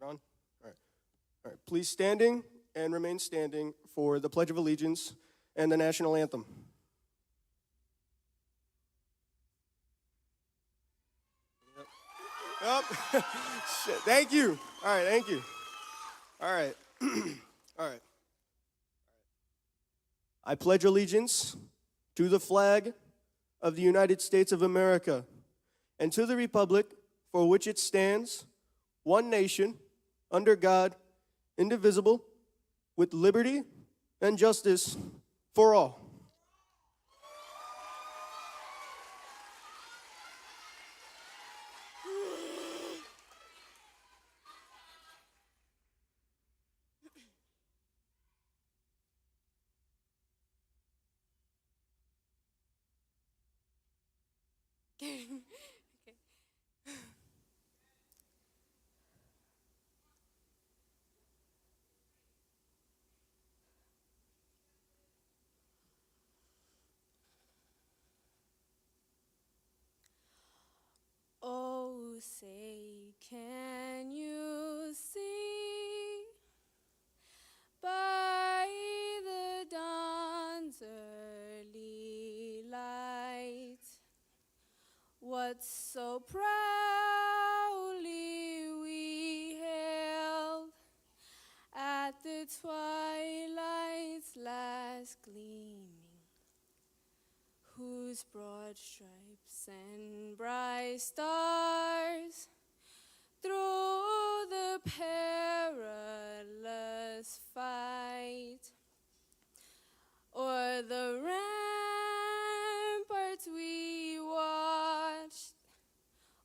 On? All right. All right. Please standing and remain standing for the Pledge of Allegiance and the national anthem. Yep. Shit. Thank you. All right, thank you. All right. All right. I pledge allegiance to the flag of the United States of America and to the republic for which it stands, one nation, under God, indivisible, with liberty and justice for all. Okay. Oh, say, can you see by the dawn's early light what so proudly we hailed at the twilight's last gleaming, whose broad stripes and bright stars through the perilous fight o'er the ramparts we watched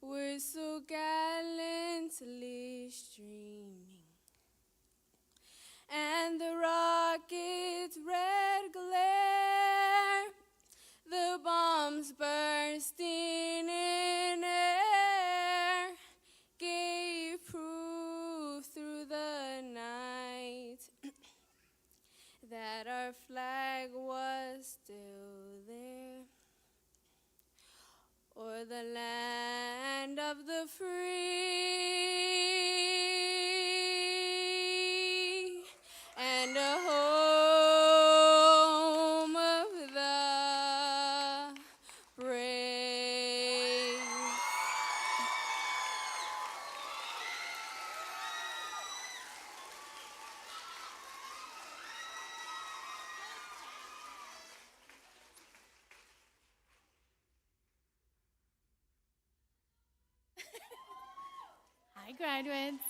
were so gallantly streaming, and the rocket's red glare, the bombs bursting in air, gave proof through the night that our flag was still there. O'er the land of the free and a home of the brave. Hi, graduates.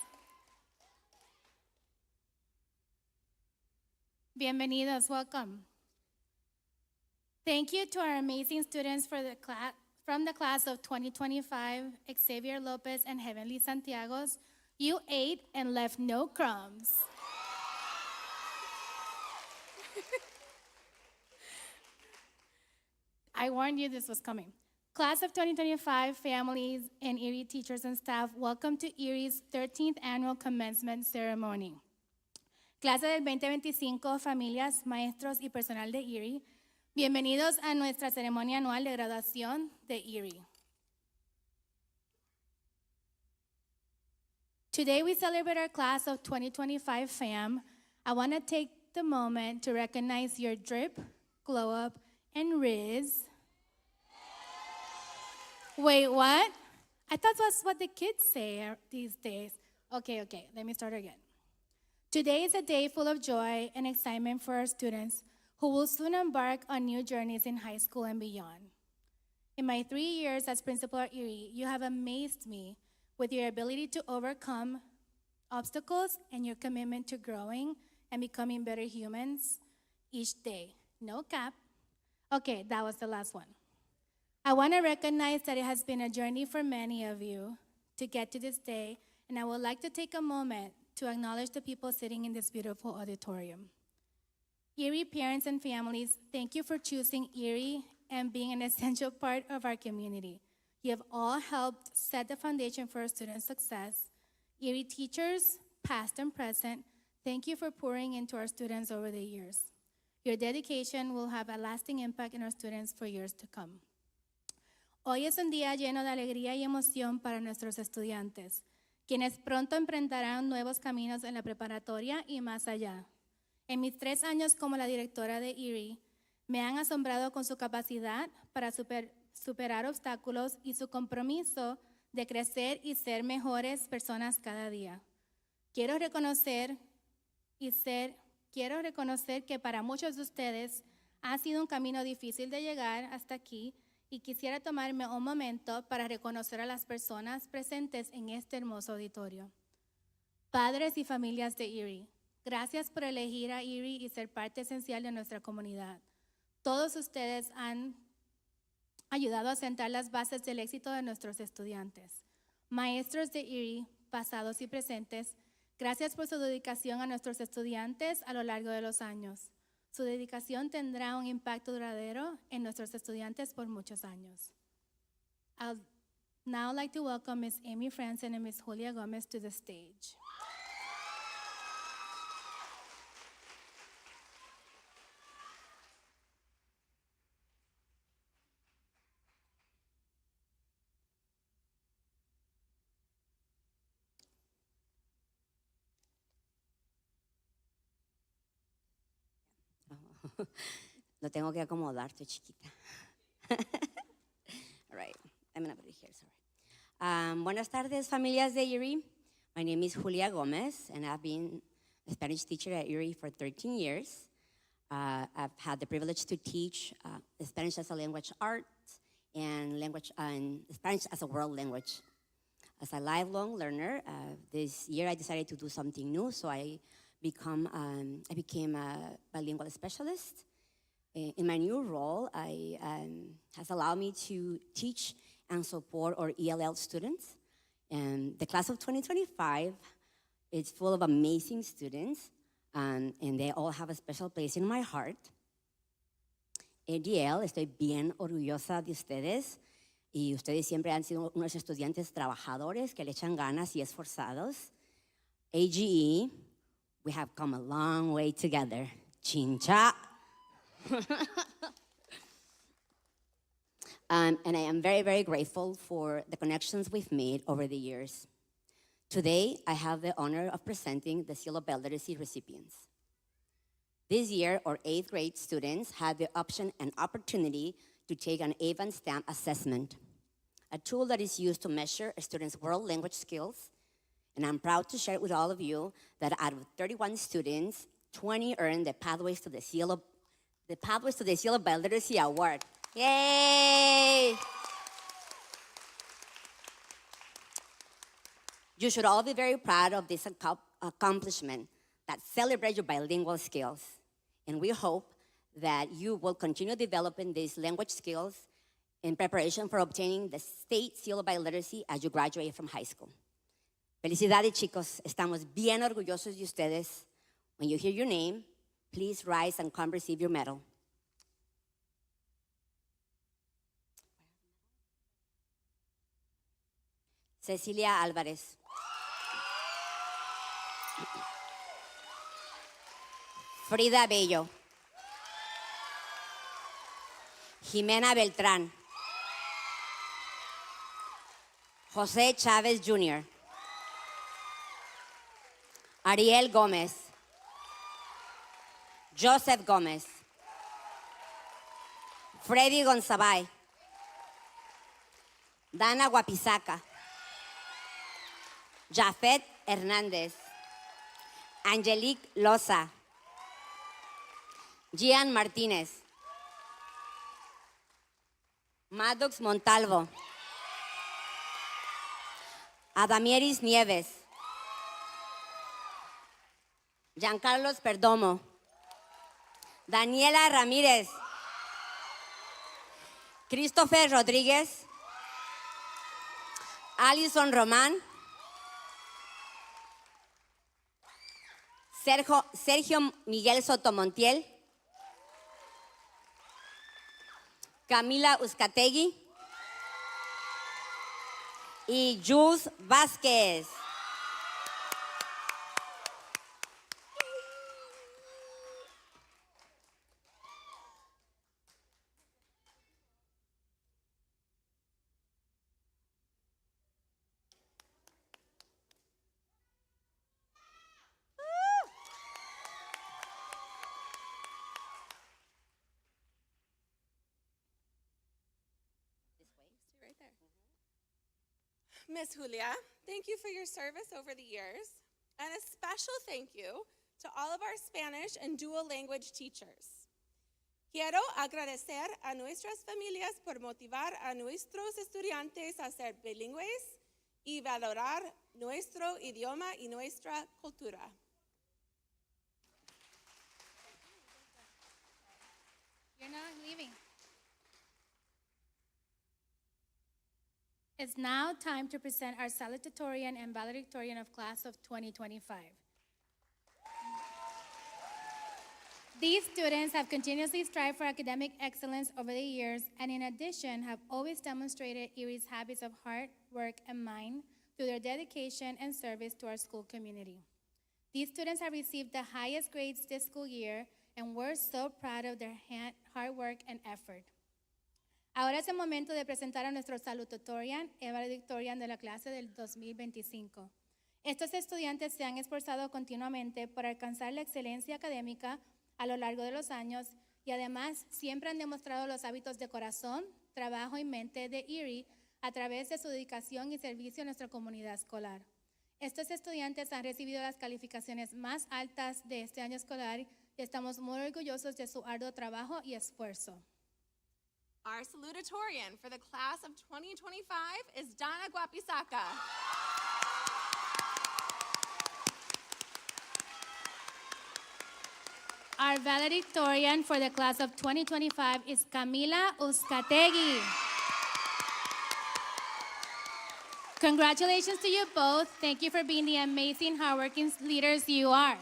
Bienvenidos, welcome. Thank you to our amazing students from the class of 2025, Xavier Lopez and Heavenly Santiagos. You ate and left no crumbs. I warned you this was coming. Class of 2025, families, and Erie teachers and staff, welcome to Erie's 13th annual commencement ceremony. Clase del 2025, familias, maestros y personal de Erie, bienvenidos a nuestra ceremonia anual de graduación de Erie. Today we celebrate our class of 2025 fam. I want to take the moment to recognize your drip, glow up, and Riz. Wait, what? I thought that's what the kids say these days. Okay, let me start again. Today is a day full of joy and excitement for our students who will soon embark on new journeys in high school and beyond. In my 3 years as principal at Erie, you have amazed me with your ability to overcome obstacles and your commitment to growing and becoming better humans each day. No cap. Okay, that was the last one. I want to recognize that it has been a journey for many of you to get to this day, and I would like to take a moment to acknowledge the people sitting in this beautiful auditorium. Erie parents and families, thank you for choosing Erie and being an essential part of our community. You have all helped set the foundation for our students' success. Erie teachers, past and present, thank you for pouring into our students over the years. Your dedication will have a lasting impact in our students for years to come. Hoy es un día lleno de alegría y emoción para nuestros estudiantes. quienes pronto emprenderán nuevos caminos en la preparatoria y más allá. En mis 3 años como la directora de Erie, me han asombrado con su capacidad para superar obstáculos y su compromiso de crecer y ser mejores personas cada día. Quiero reconocer que para muchos de ustedes ha sido un camino difícil de llegar hasta aquí y quisiera tomarme un momento para reconocer a las personas presentes en este hermoso auditorio. Padres y familias de Erie, gracias por elegir a Erie y ser parte esencial de nuestra comunidad. Todos ustedes han ayudado a sentar las bases del éxito de nuestros estudiantes. Maestros de Erie, pasados y presentes, gracias por su dedicación a nuestros estudiantes a lo largo de los años. Su dedicación tendrá un impacto duradero en nuestros estudiantes por muchos años. I'd now like to welcome Ms. Amy Franson and Ms. Julia Gomez to the stage. Lo tengo que acomodar, estoy chiquita. All right, I'm gonna put it here, sorry. Buenas tardes, familias de Erie. My name is Julia Gomez, and I've been a Spanish teacher at Erie for 13 years. I've had the privilege to teach Spanish as a language art and Spanish as a world language. As a lifelong learner, this year I decided to do something new, so I became a bilingual specialist. In my new role, has allowed me to teach and support our ELL students. And the class of 2025 is full of amazing students, and they all have a special place in my heart. ELL, estoy bien orgullosa de ustedes, y ustedes siempre han sido unos estudiantes trabajadores que le echan ganas y esforzados. AGE, we have come a long way together. Chincha. And I am very, very grateful for the connections we've made over the years. Today, I have the honor of presenting the Seal of Literacy recipients. This year, our 8th grade students had the option and opportunity to take an AVAN stamp assessment, a tool that is used to measure a student's world language skills. And I'm proud to share with all of you that out of 31 students, 20 earned the Pathways to the Seal of Literacy Award. Yay! You should all be very proud of this accomplishment that celebrates your bilingual skills. And we hope that you will continue developing these language skills in preparation for obtaining the State Seal of Literacy as you graduate from high school. Felicidades, chicos. Estamos bien orgullosos de ustedes. When you hear your name, please rise and come receive your medal. Cecilia Álvarez. Frida Bello. Jimena Beltrán. José Chávez Jr. Ariel Gómez. Joseph Gómez. Freddy Gonzabay. Dana Guapizaca. Jafet Hernández. Angelique Loza. Gian Martínez. Maddox Montalvo. Adamieris Nieves. Giancarlos Perdomo. Daniela Ramírez. Christopher Rodríguez. Alison Román. Sergio Miguel Sotomontiel. Camila Uzcategui. Y Jules Vázquez. Miss Julia, thank you for your service over the years, and a special thank you to all of our Spanish and dual language teachers. Quiero agradecer a nuestras familias por motivar a nuestros estudiantes a ser bilingües y valorar nuestro idioma y nuestra cultura. You're not leaving. It's now time to present our Salutatorian and Valedictorian of class of 2025. These students have continuously strived for academic excellence over the years, and in addition, have always demonstrated Erie's habits of hard work and mind through their dedication and service to our school community. These students have received the highest grades this school year, and we're so proud of their hard work and effort. Ahora es el momento de presentar a nuestro Salutatorian y Valedictorian de la clase del 2025. Estos estudiantes se han esforzado continuamente por alcanzar la excelencia académica a lo largo de los años y además siempre han demostrado los hábitos de corazón, trabajo y mente de Erie a través de su dedicación y servicio a nuestra comunidad escolar. Estos estudiantes han recibido las calificaciones más altas de este año escolar y estamos muy orgullosos de su arduo trabajo y esfuerzo. Our salutatorian for the class of 2025 is Donna Guapisaca. Our valedictorian for the class of 2025 is Camila Uzcategui. Congratulations to you both. Thank you for being the amazing, hardworking leaders you are.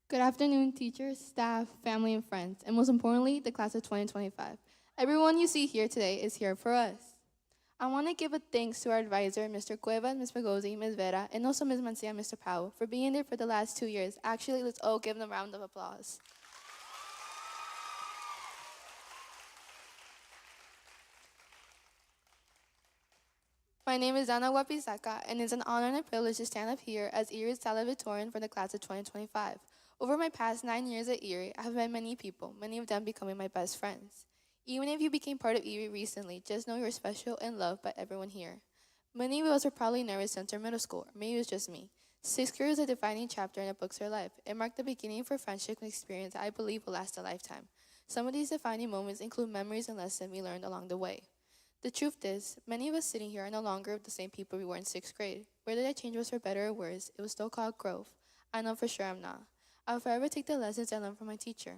Good afternoon, teachers, staff, family, and friends, and most importantly, the class of 2025. Everyone you see here today is here for us. I want to give a thanks to our advisor, Mr. Cuevas, Ms. Pagosi, Ms. Vera, and also Ms. Mancia and Mr. Powell for being there for the last 2 years. Actually, let's all give them a round of applause. My name is Ana Guapisaca, and it's an honor and a privilege to stand up here as Erie's Salutatorian for the class of 2025. Over my past 9 years at Erie, I have met many people, many of them becoming my best friends. Even if you became part of Erie recently, just know you're special and loved by everyone here. Many of us are probably nervous since our middle school, or maybe it was just me. 6th grade is a defining chapter in a book's life. It marked the beginning for friendship and experience I believe will last a lifetime. Some of these defining moments include memories and lessons we learned along the way. The truth is, many of us sitting here are no longer the same people we were in 6th grade. Whether that change was for better or worse, it was still called growth. I know for sure I'm not. I'll forever take the lessons I learned from my teacher.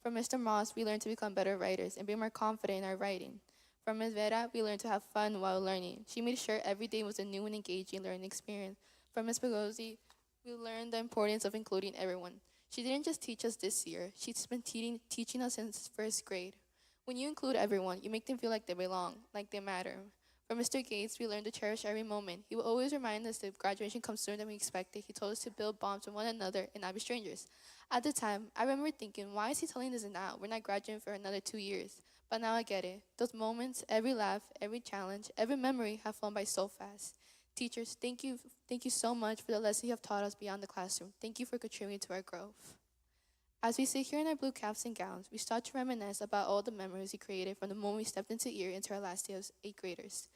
From Mr. Moss, we learned to become better writers and be more confident in our writing. From Ms. Vera, we learned to have fun while learning. She made sure every day was a new and engaging learning experience. From Ms. Pagosi, we learned the importance of including everyone. She didn't just teach us this year. She's been teaching us since 1st grade. When you include everyone, you make them feel like they belong, like they matter. From Mr. Gates, we learned to cherish every moment. He will always remind us that graduation comes sooner than we expected. He told us to build bonds with one another and not be strangers. At the time, I remember thinking, why is he telling us now? We're not graduating for another 2 years. But now I get it. Those moments, every laugh, every challenge, every memory have flown by so fast. Teachers, thank you so much for the lessons you have taught us beyond the classroom. Thank you for contributing to our growth. As we sit here in our blue caps and gowns, we start to reminisce about all the memories we created from the moment we stepped into Erie into our last day as 8th graders.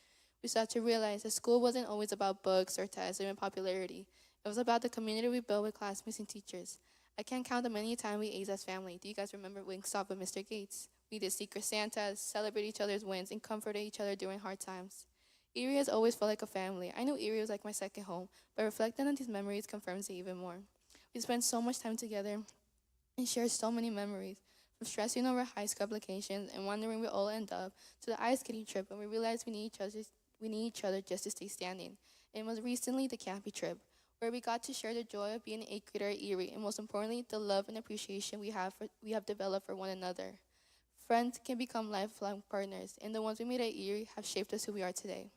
We start to realize that school wasn't always about books or tests or even popularity. It was about the community we built with classmates and teachers. I can't count the many times we ate as family. Do you guys remember Wingstop with Mr. Gates? We did Secret Santas, celebrate each other's wins, and comforted each other during hard times. Erie has always felt like a family. I knew Erie was like my second home, but reflecting on these memories confirms it even more. We spent so much time together. and shared so many memories. From stressing over high school applications and wondering where we'll all end up, to the ice skating trip when we realized we need each other just to stay standing. And most recently, the camping trip, where we got to share the joy of being an 8th grader at Erie, and most importantly, the love and appreciation we have developed for one another. Friends can become lifelong partners, and the ones we made at Erie have shaped us who we are today.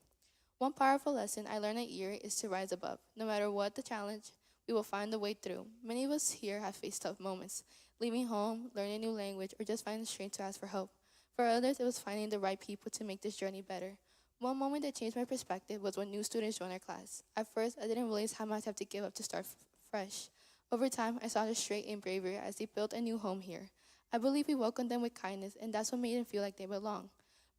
One powerful lesson I learned at Erie is to rise above. No matter what the challenge, we will find a way through. Many of us here have faced tough moments, leaving home, learning a new language, or just finding the strength to ask for help. For others, it was finding the right people to make this journey better. One moment that changed my perspective was when new students joined our class. At first, I didn't realize how much I have to give up to start fresh. Over time, I saw their strength and bravery as they built a new home here. I believe we welcomed them with kindness, and that's what made them feel like they belong.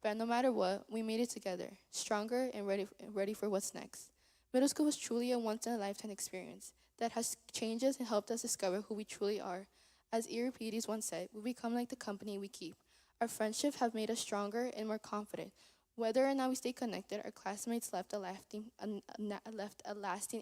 But no matter what, we made it together, stronger and ready for what's next. Middle school was truly a once-in-a-lifetime experience that has changed us and helped us discover who we truly are. As Erie PDs once said, we become like the company we keep. Our friendships have made us stronger and more confident. Whether or not we stay connected, our classmates left a lasting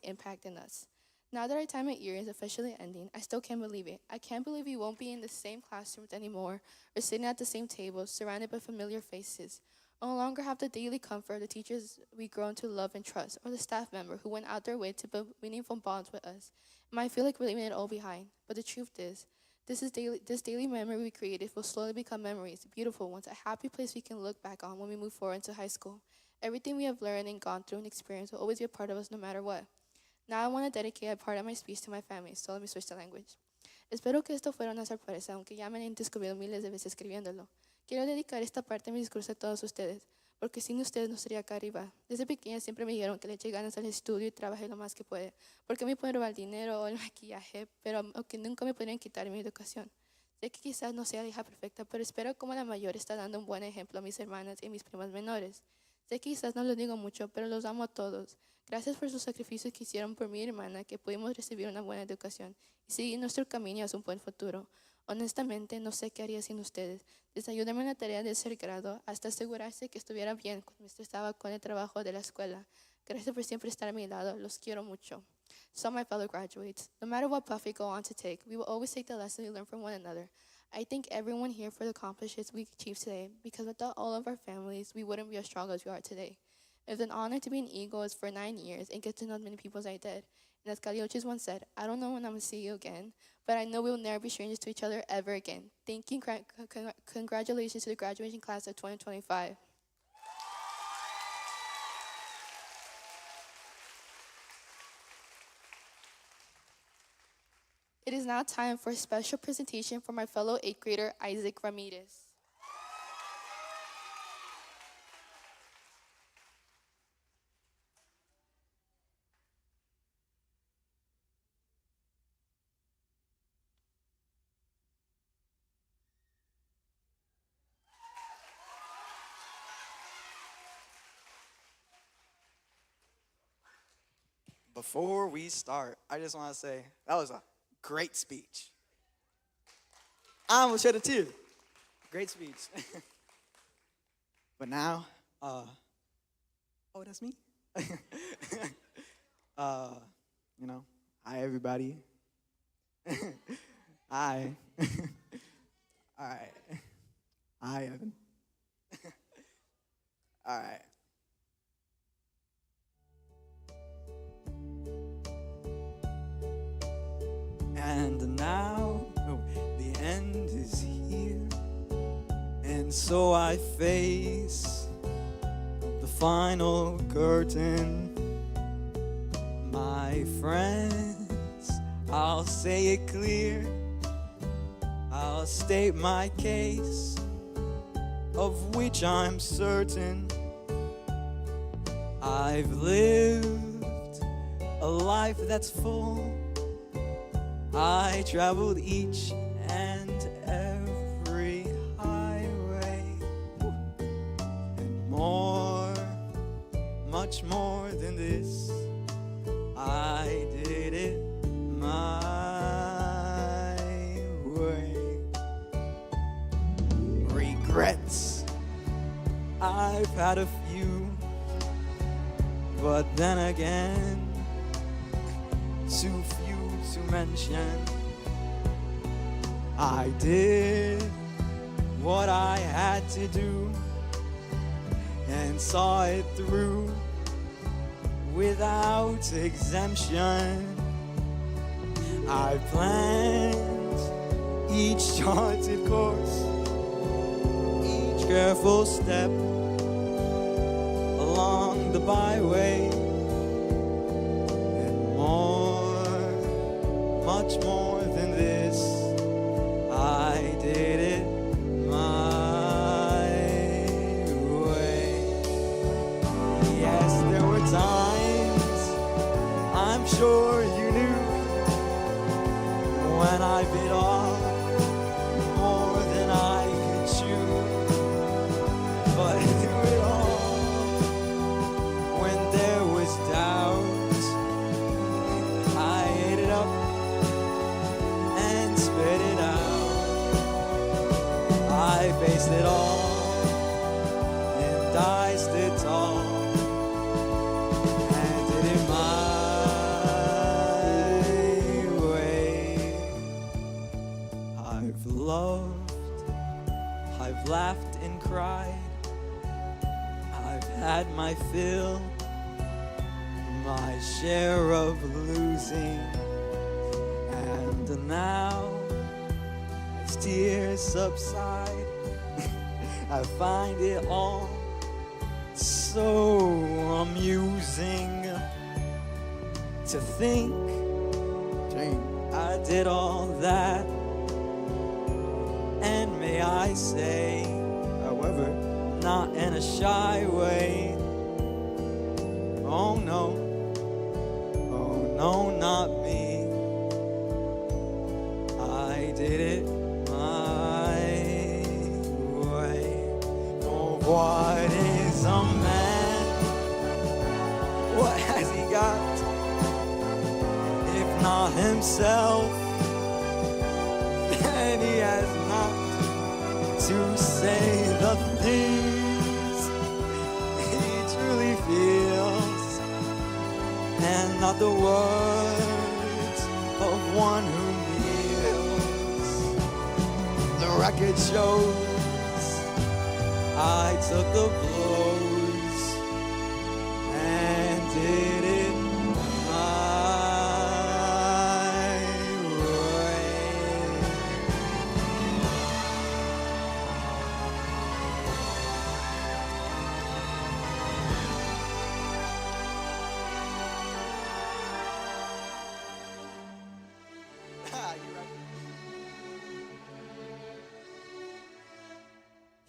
impact in us. Now that our time at Erie is officially ending, I still can't believe it. I can't believe we won't be in the same classrooms anymore or sitting at the same tables surrounded by familiar faces. I no longer have the daily comfort of the teachers we grown to love and trust, or the staff member who went out their way to build meaningful bonds with us. It might feel like we're leaving it all behind, but the truth is, this daily memory we created will slowly become memories, beautiful ones, a happy place we can look back on when we move forward into high school. Everything we have learned and gone through and experienced will always be a part of us no matter what. Now I want to dedicate a part of my speech to my family, so let me switch the language. Espero que esto fuera una sorpresa, aunque ya me han descubierto miles de veces escribiéndolo. Quiero dedicar esta parte de mi discurso a todos ustedes, porque sin ustedes no estaría acá arriba. Desde pequeña siempre me dijeron que le eché ganas al estudio y trabajé lo más que puede, porque me pueden robar el dinero o el maquillaje, pero aunque nunca me podrían quitar mi educación. Sé que quizás no sea la hija perfecta, pero espero como la mayor está dando un buen ejemplo a mis hermanas y mis primas menores. Sé que quizás no lo digo mucho, pero los amo a todos. Gracias por sus sacrificios que hicieron por mi hermana, que pudimos recibir una buena educación y seguir nuestro camino hacia un buen futuro. Honestamente, no sé qué haría sin ustedes. Les ayudaron en la tarea de tercer grado hasta asegurarse que estuviera bien cuando me estresaba con el trabajo de la escuela. Gracias por siempre estar a mi lado. Los quiero mucho. So my fellow graduates, no matter what path we go on to take, we will always take the lessons we learn from one another. I thank everyone here for the accomplishments we achieved today, because without all of our families, we wouldn't be as strong as we are today. It's an honor to be an Eagles for 9 years and get to know as many people as I did. And as Caliochis once said, I don't know when I'm going to see you again, but I know we will never be strangers to each other ever again. Thank you. Congratulations to the graduation class of 2025. It is now time for a special presentation from my fellow 8th grader, Isaac Ramirez. Before we start, I just want to say that was a great speech. I almost shed a tear. Great speech. But now, oh, that's me? Hi, everybody. Hi. All right. Hi, Evan. All right. And now, the end is here, and so I face the final curtain. My friends, I'll say it clear, I'll state my case, of which I'm certain. I've lived a life that's full. I traveled each and every highway, and more, much more than this. I did it my way. Regrets, I've had a few, but then again, too few to mention. I did what I had to do and saw it through without exemption. I planned each charted course, each careful step along the byway, and more, much more than this, I did it my way. Yes, there were times, I'm sure you knew, when I bit off more than I could chew. But through it all, when there was doubt, I ate it up and spit it out. I faced it all and I stood tall and did it my way. I've loved, I've laughed and cried, I've had my fill, my share of losing, and now as tears subside, I find it all so amusing to think I did all that. And may I say, however, not in a shy way, oh no, not me. I did it my way. Oh, what is a man? What has he got if not himself? And he has not to say the things he truly feels, and not the words of one who kneels. The record shows I took the blows and did it my way.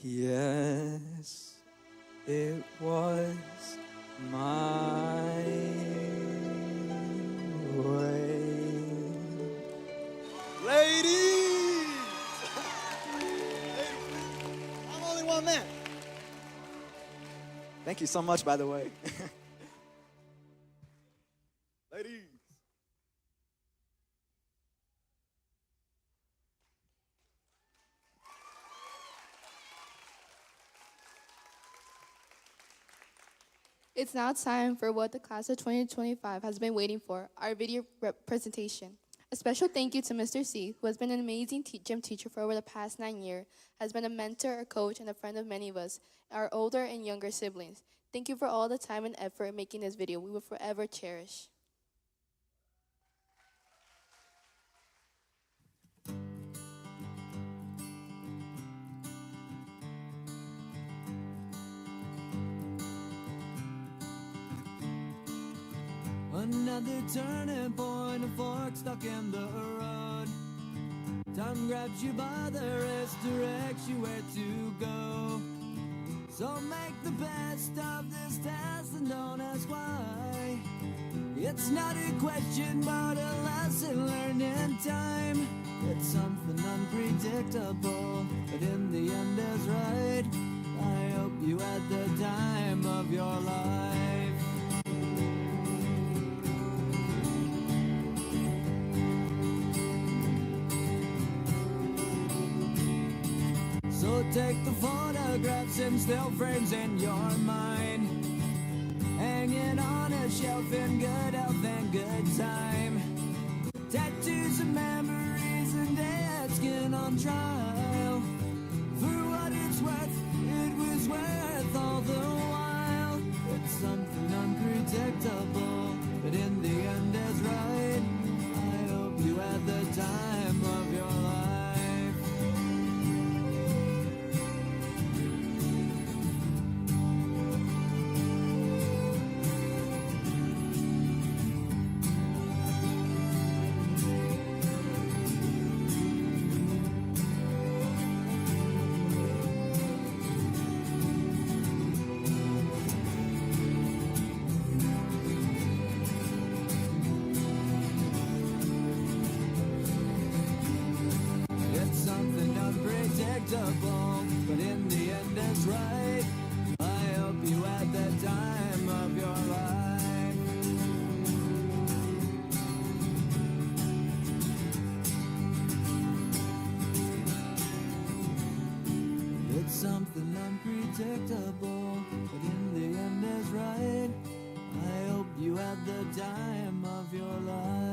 Yes, it was my way. Ladies! I'm only one man. Thank you so much, by the way. Ladies. It's now time for what the class of 2025 has been waiting for, our video presentation. A special thank you to Mr. C, who has been an amazing gym teacher for over the past 9 years, has been a mentor, a coach, and a friend of many of us, our older and younger siblings. Thank you for all the time and effort in making this video. We will forever cherish. Another turning point, a fork stuck in the road. Time grabs you by the wrist, directs you where to go. So make the best of this test and don't ask why. It's not a question but a lesson learned in time. It's something unpredictable, but in the end is right. I hope you had the time of your life. So take the photographs and still frames in your mind, hanging on a shelf in good health and good time. Tattoos and memories and dates skin on trial. For what it's worth, it was worth all the while. It's something unpredictable, but in the end is right. I hope you had the time of your life. It's something unpredictable, but in the end it's right. I hope you had the time of your life. It's something unpredictable, but in the end is right. I hope you had the time of your life.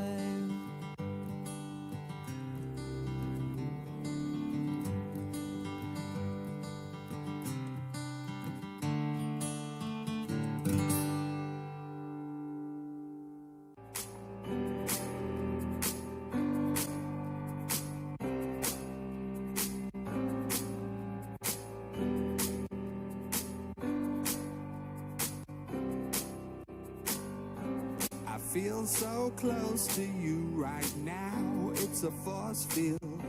I feel so close to you right now, it's a force field.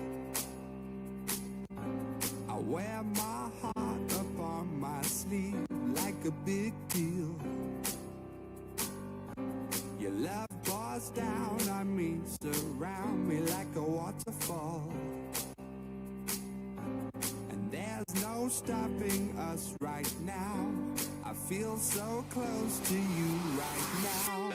I wear my heart upon my sleeve like a big deal. Your love pours down on me, surround me like a waterfall. And there's no stopping us right now. I feel so close to you right now.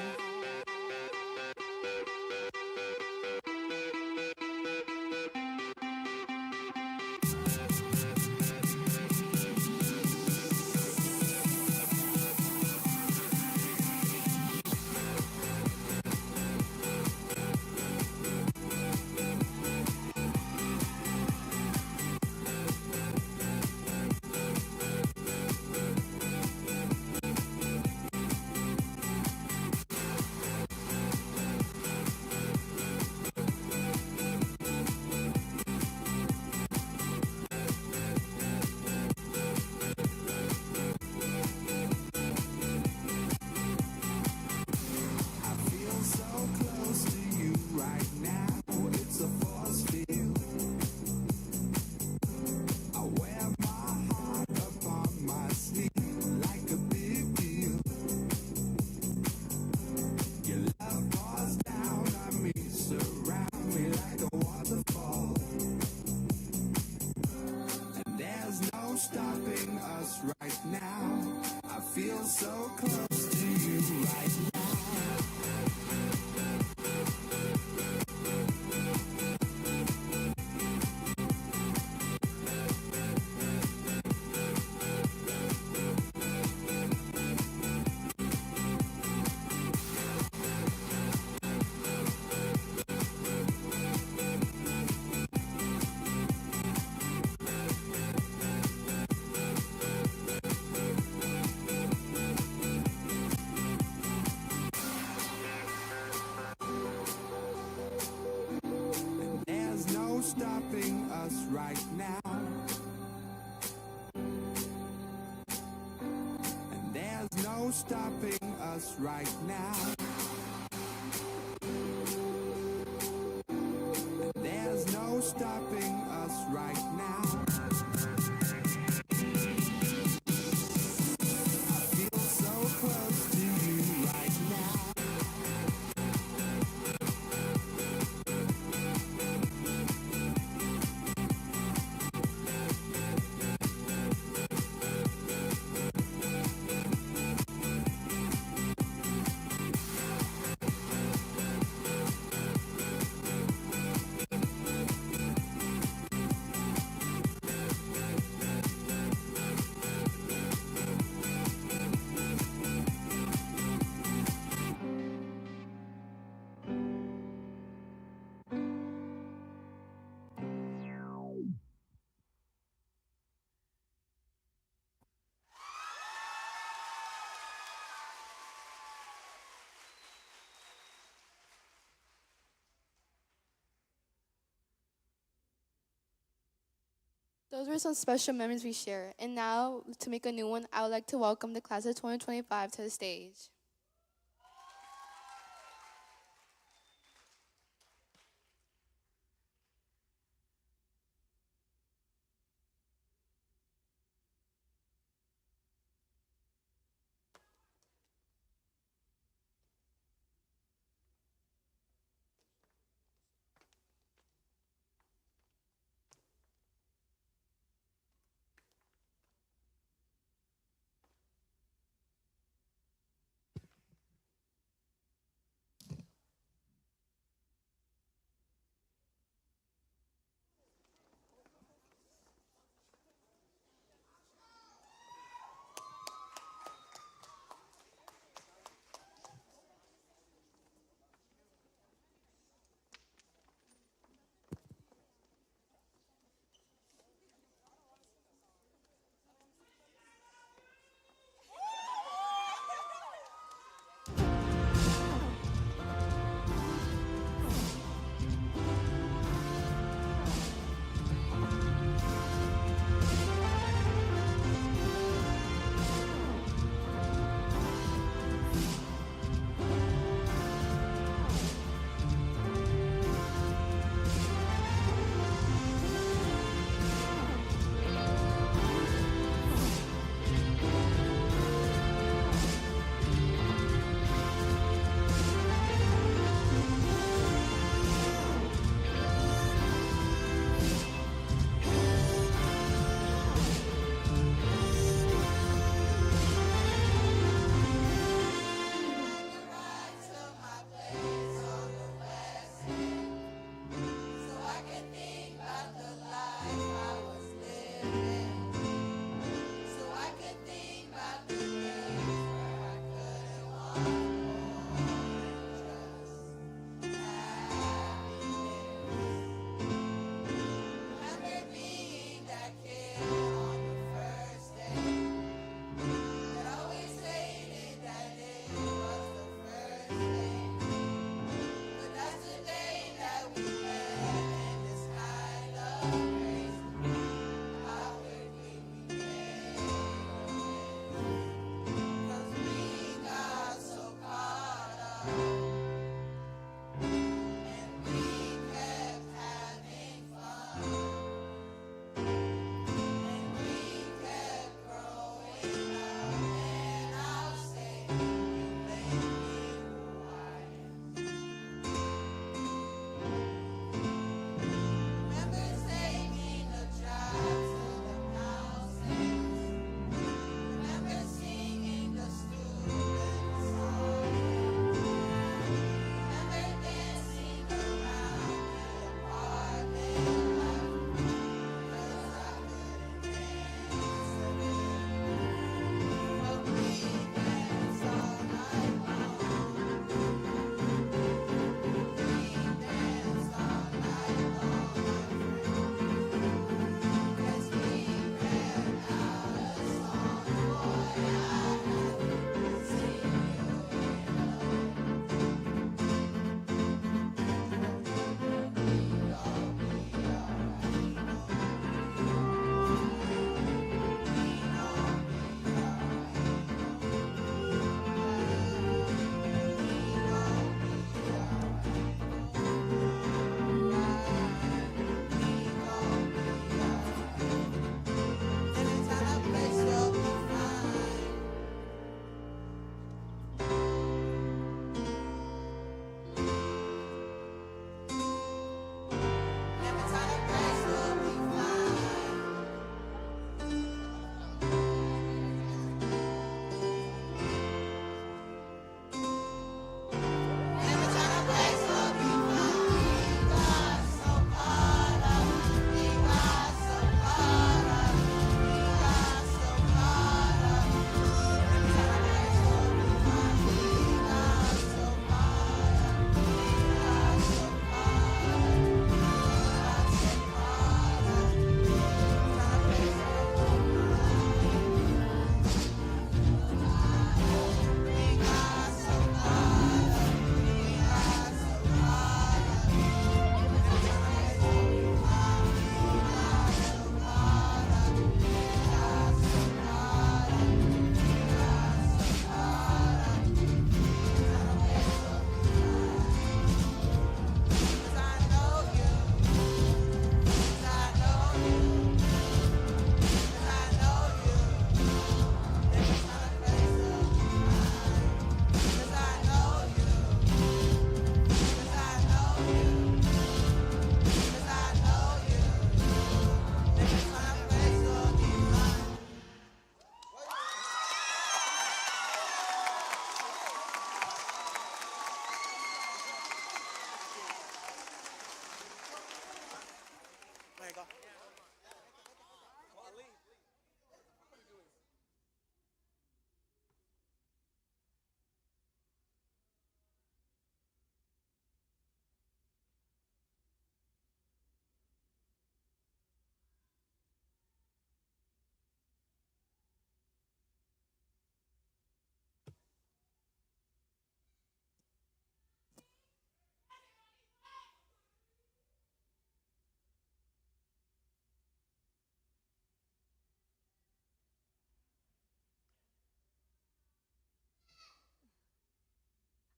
Stopping us right now. I feel so close to you right now. Stopping us right now. And there's no stopping us right now. And there's no stopping us right now. I feel so close to you right now. Those were some special memories we share. And now, to make a new one, I would like to welcome the class of 2025 to the stage.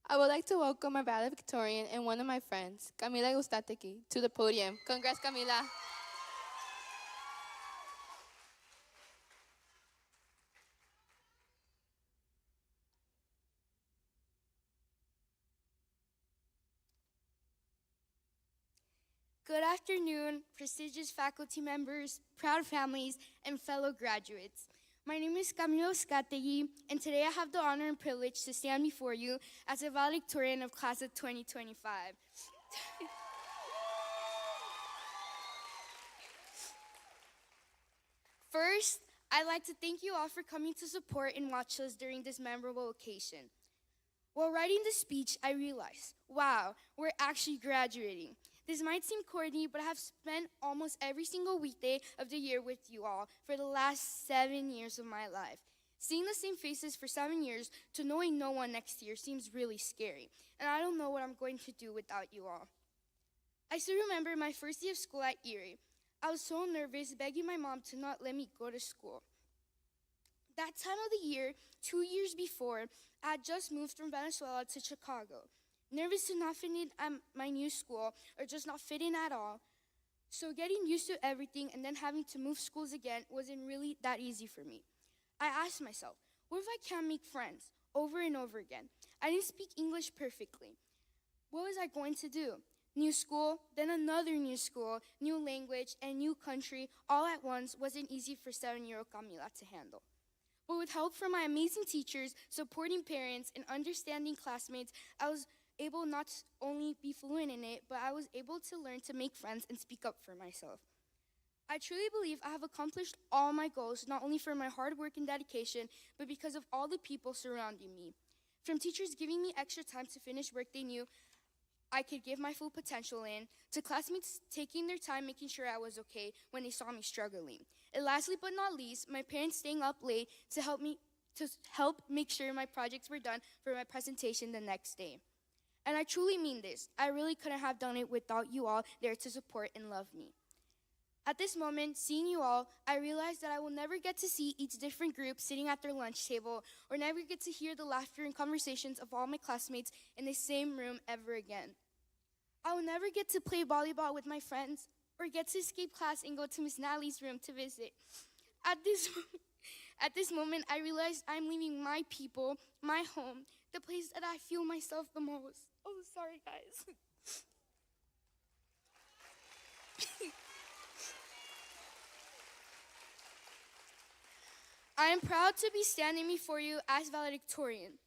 I would like to welcome my valedictorian and one of my friends, Camila Gustateki, to the podium. Congrats, Camila. Good afternoon, prestigious faculty members, proud families, and fellow graduates. My name is Camilo Skategi, and today I have the honor and privilege to stand before you as a valedictorian of class of 2025. First, I'd like to thank you all for coming to support and watch us during this memorable occasion. While writing the speech, I realized, wow, we're actually graduating. This might seem corny, but I have spent almost every single weekday of the year with you all for the last 7 years of my life. Seeing the same faces for 7 years to knowing no one next year seems really scary, and I don't know what I'm going to do without you all. I still remember my first day of school at Erie. I was so nervous, begging my mom to not let me go to school. That time of the year, 2 years before, I had just moved from Venezuela to Chicago. Nervous to not fit in at my new school or just not fit in at all. So getting used to everything and then having to move schools again wasn't really that easy for me. I asked myself, what if I can't make friends over and over again? I didn't speak English perfectly. What was I going to do? New school, then another new school, new language, and new country all at once wasn't easy for 7-year-old Camila to handle. But with help from my amazing teachers, supporting parents, and understanding classmates, I was able not only be fluent in it, but I was able to learn to make friends and speak up for myself. I truly believe I have accomplished all my goals, not only for my hard work and dedication, but because of all the people surrounding me. From teachers giving me extra time to finish work they knew I could give my full potential in, to classmates taking their time making sure I was okay when they saw me struggling. And lastly but not least, my parents staying up late to help make sure my projects were done for my presentation the next day. And I truly mean this. I really couldn't have done it without you all there to support and love me. At this moment, seeing you all, I realized that I will never get to see each different group sitting at their lunch table or never get to hear the laughter and conversations of all my classmates in the same room ever again. I will never get to play volleyball with my friends or get to escape class and go to Miss Natalie's room to visit. At this moment, I realized I'm leaving my people, my home, the place that I feel myself the most. Oh, sorry, guys. I am proud to be standing before you as valedictorian.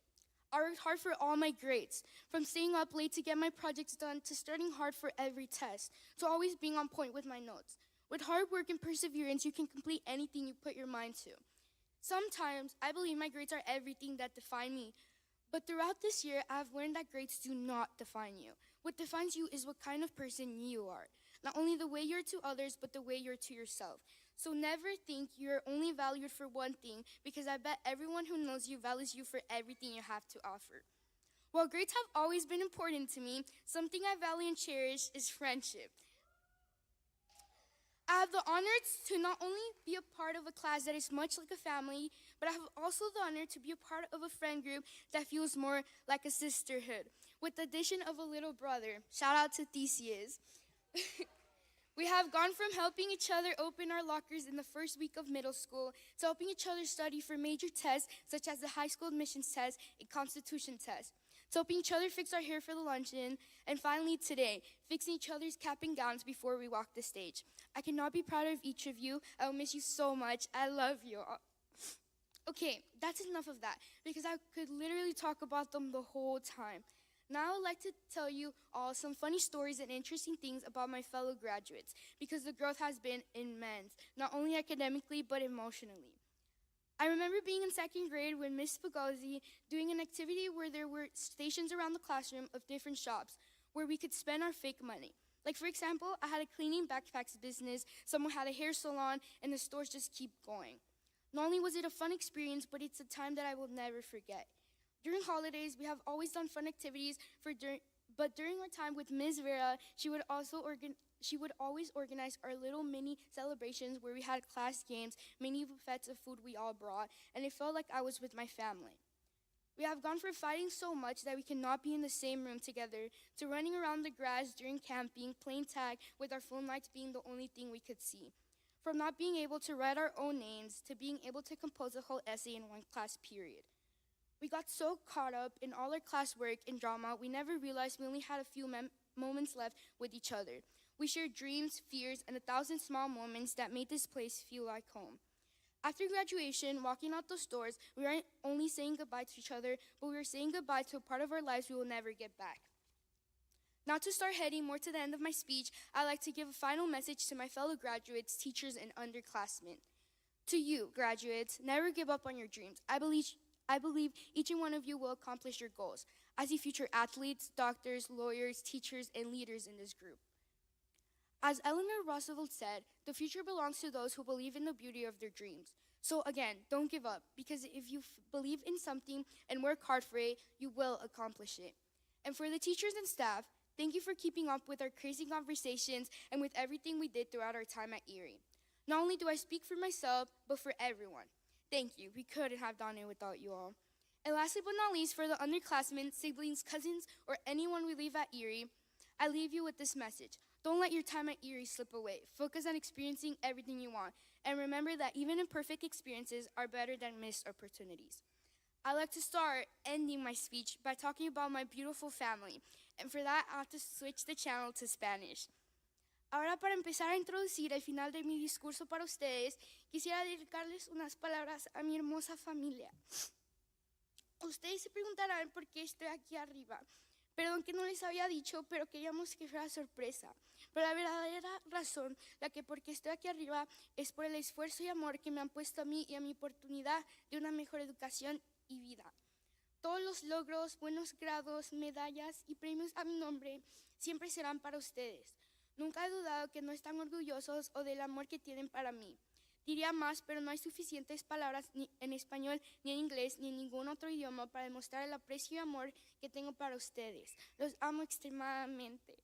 I worked hard for all my grades, from staying up late to get my projects done, to studying hard for every test, to always being on point with my notes. With hard work and perseverance, you can complete anything you put your mind to. Sometimes, I believe my grades are everything that define me, but throughout this year, I have learned that grades do not define you. What defines you is what kind of person you are. Not only the way you're to others, but the way you're to yourself. So never think you're only valued for one thing, because I bet everyone who knows you values you for everything you have to offer. While grades have always been important to me, something I value and cherish is friendship. I have the honor to not only be a part of a class that is much like a family, but I have also the honor to be a part of a friend group that feels more like a sisterhood, with the addition of a little brother. Shout out to Theseus. We have gone from helping each other open our lockers in the first week of middle school to helping each other study for major tests such as the high school admissions test and constitution test, to helping each other fix our hair for the luncheon, and finally today, fixing each other's cap and gowns before we walk the stage. I cannot be prouder of each of you. I will miss you so much. I love you all. Okay, that's enough of that, because I could literally talk about them the whole time. Now I would like to tell you all some funny stories and interesting things about my fellow graduates, because the growth has been immense, not only academically, but emotionally. I remember being in second grade when Miss Fugazi doing an activity where there were stations around the classroom of different shops where we could spend our fake money. Like, for example, I had a cleaning backpacks business, someone had a hair salon, and the stores just keep going. Not only was it a fun experience, but it's a time that I will never forget. During holidays, we have always done fun activities, but during our time with Ms. Vera, she would always organize our little mini celebrations where we had class games, mini buffets of food we all brought, and it felt like I was with my family. We have gone from fighting so much that we cannot be in the same room together to running around the grass during camping, playing tag, with our phone lights being the only thing we could see. From not being able to write our own names to being able to compose a whole essay in one class period. We got so caught up in all our classwork and drama, we never realized we only had a few moments left with each other. We shared dreams, fears, and 1,000 small moments that made this place feel like home. After graduation, walking out those doors, we weren't only saying goodbye to each other, but we were saying goodbye to a part of our lives we will never get back. Now to start heading more to the end of my speech, I'd like to give a final message to my fellow graduates, teachers, and underclassmen. To you, graduates, never give up on your dreams. I believe each and one of you will accomplish your goals as you future athletes, doctors, lawyers, teachers, and leaders in this group. As Eleanor Roosevelt said, the future belongs to those who believe in the beauty of their dreams. So again, don't give up, because if you believe in something and work hard for it, you will accomplish it. And for the teachers and staff, thank you for keeping up with our crazy conversations and with everything we did throughout our time at Erie. Not only do I speak for myself, but for everyone. Thank you. We couldn't have done it without you all. And lastly but not least, for the underclassmen, siblings, cousins, or anyone we leave at Erie, I leave you with this message. Don't let your time at Erie slip away. Focus on experiencing everything you want. And remember that even imperfect experiences are better than missed opportunities. I like to start ending my speech by talking about my beautiful family. And for that, I have to switch the channel to Spanish. Ahora, para empezar a introducir el final de mi discurso para ustedes, quisiera dedicarles unas palabras a mi hermosa familia. Ustedes se preguntarán por qué estoy aquí arriba. Perdón que no les había dicho, pero queríamos que fuera sorpresa. Pero la verdadera razón, la que por qué estoy aquí arriba, es por el esfuerzo y amor que me han puesto a mí y a mi oportunidad de una mejor educación y vida. Todos los logros, buenos grados, medallas y premios a mi nombre siempre serán para ustedes. Nunca he dudado que no están orgullosos o del amor que tienen para mí. Diría más, pero no hay suficientes palabras ni en español, ni en inglés, ni en ningún otro idioma para demostrar el aprecio y amor que tengo para ustedes. Los amo extremadamente.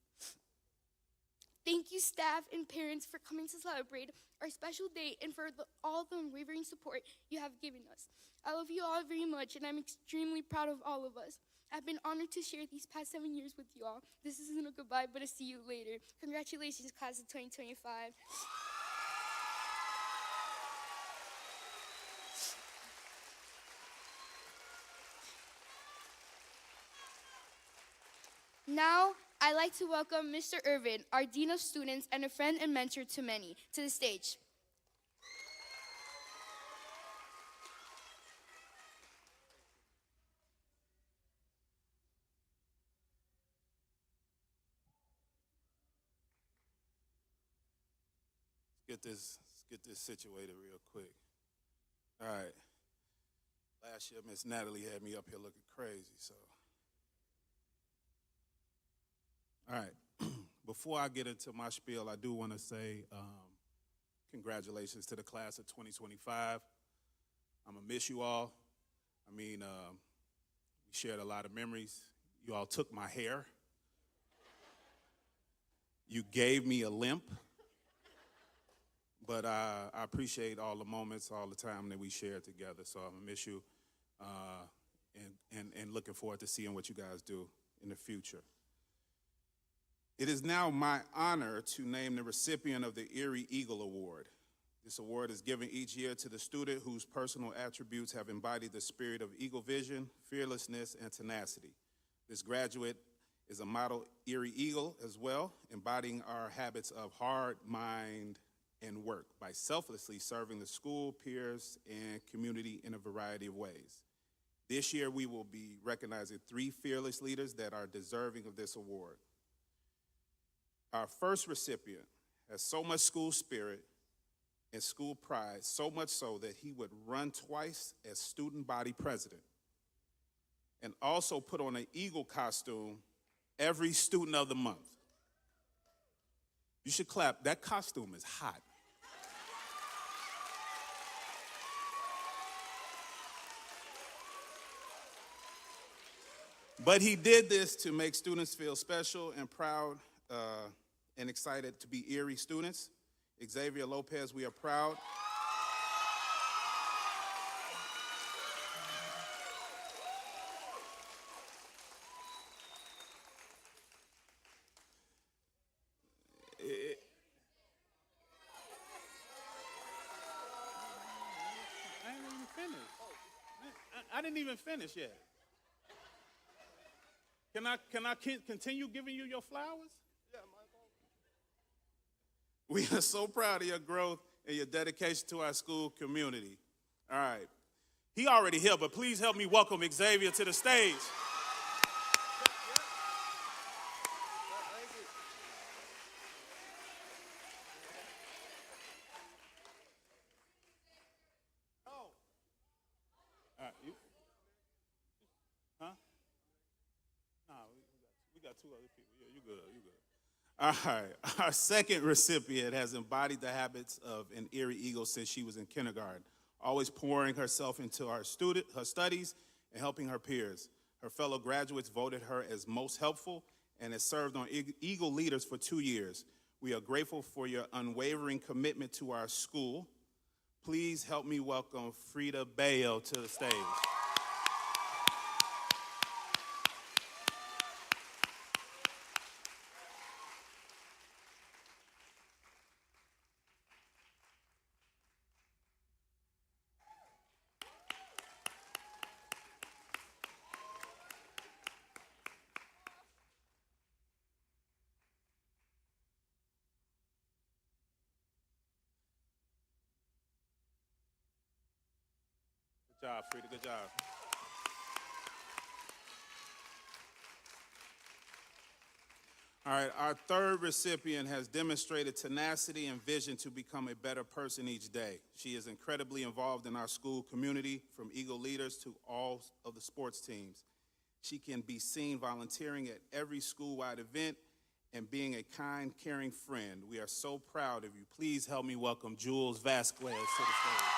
Thank you, staff and parents, for coming to celebrate our special day and for all the unwavering support you have given us. I love you all very much, and I'm extremely proud of all of us. I've been honored to share these past 7 years with you all. This isn't a goodbye, but a see you later. Congratulations, class of 2025. Now, I'd like to welcome Mr. Irvin, our Dean of Students and a friend and mentor to many, to the stage. Let's get this situated real quick. All right. Last year, Miss Natalie had me up here looking crazy, so. All right. Before I get into my spiel, I do want to say congratulations to the class of 2025. I'm going to miss you all. I mean, we shared a lot of memories. You all took my hair. You gave me a limp. But I appreciate all the moments, all the time that we shared together. So I'm going to miss you and looking forward to seeing what you guys do in the future. It is now my honor to name the recipient of the Erie Eagle Award. This award is given each year to the student whose personal attributes have embodied the spirit of eagle vision, fearlessness, and tenacity. This graduate is a model Erie Eagle as well, embodying our habits of hard mind and work by selflessly serving the school, peers, and community in a variety of ways. This year, we will be recognizing 3 fearless leaders that are deserving of this award. Our first recipient has so much school spirit and school pride, so much so that he would run twice as student body president and also put on an eagle costume every student of the month. You should clap. That costume is hot. But he did this to make students feel special and proud and excited to be Erie students. Xavier Lopez, we are proud. I didn't even finish yet. Can I continue giving you your flowers? Yeah, my fault. We are so proud of your growth and your dedication to our school community. All right. He already here, but please help me welcome Xavier to the stage. We got two other people. Yeah, you good. All right. Our second recipient has embodied the habits of an Erie Eagle since she was in kindergarten, always pouring herself into her studies and helping her peers. Her fellow graduates voted her as most helpful and has served on Eagle Leaders for 2 years. We are grateful for your unwavering commitment to our school. Please help me welcome Frida Bayo to the stage. Good job, Frida. Good job. All right, our third recipient has demonstrated tenacity and vision to become a better person each day. She is incredibly involved in our school community, from Eagle Leaders to all of the sports teams. She can be seen volunteering at every school-wide event and being a kind, caring friend. We are so proud of you. Please help me welcome Jules Vasquez to the stage.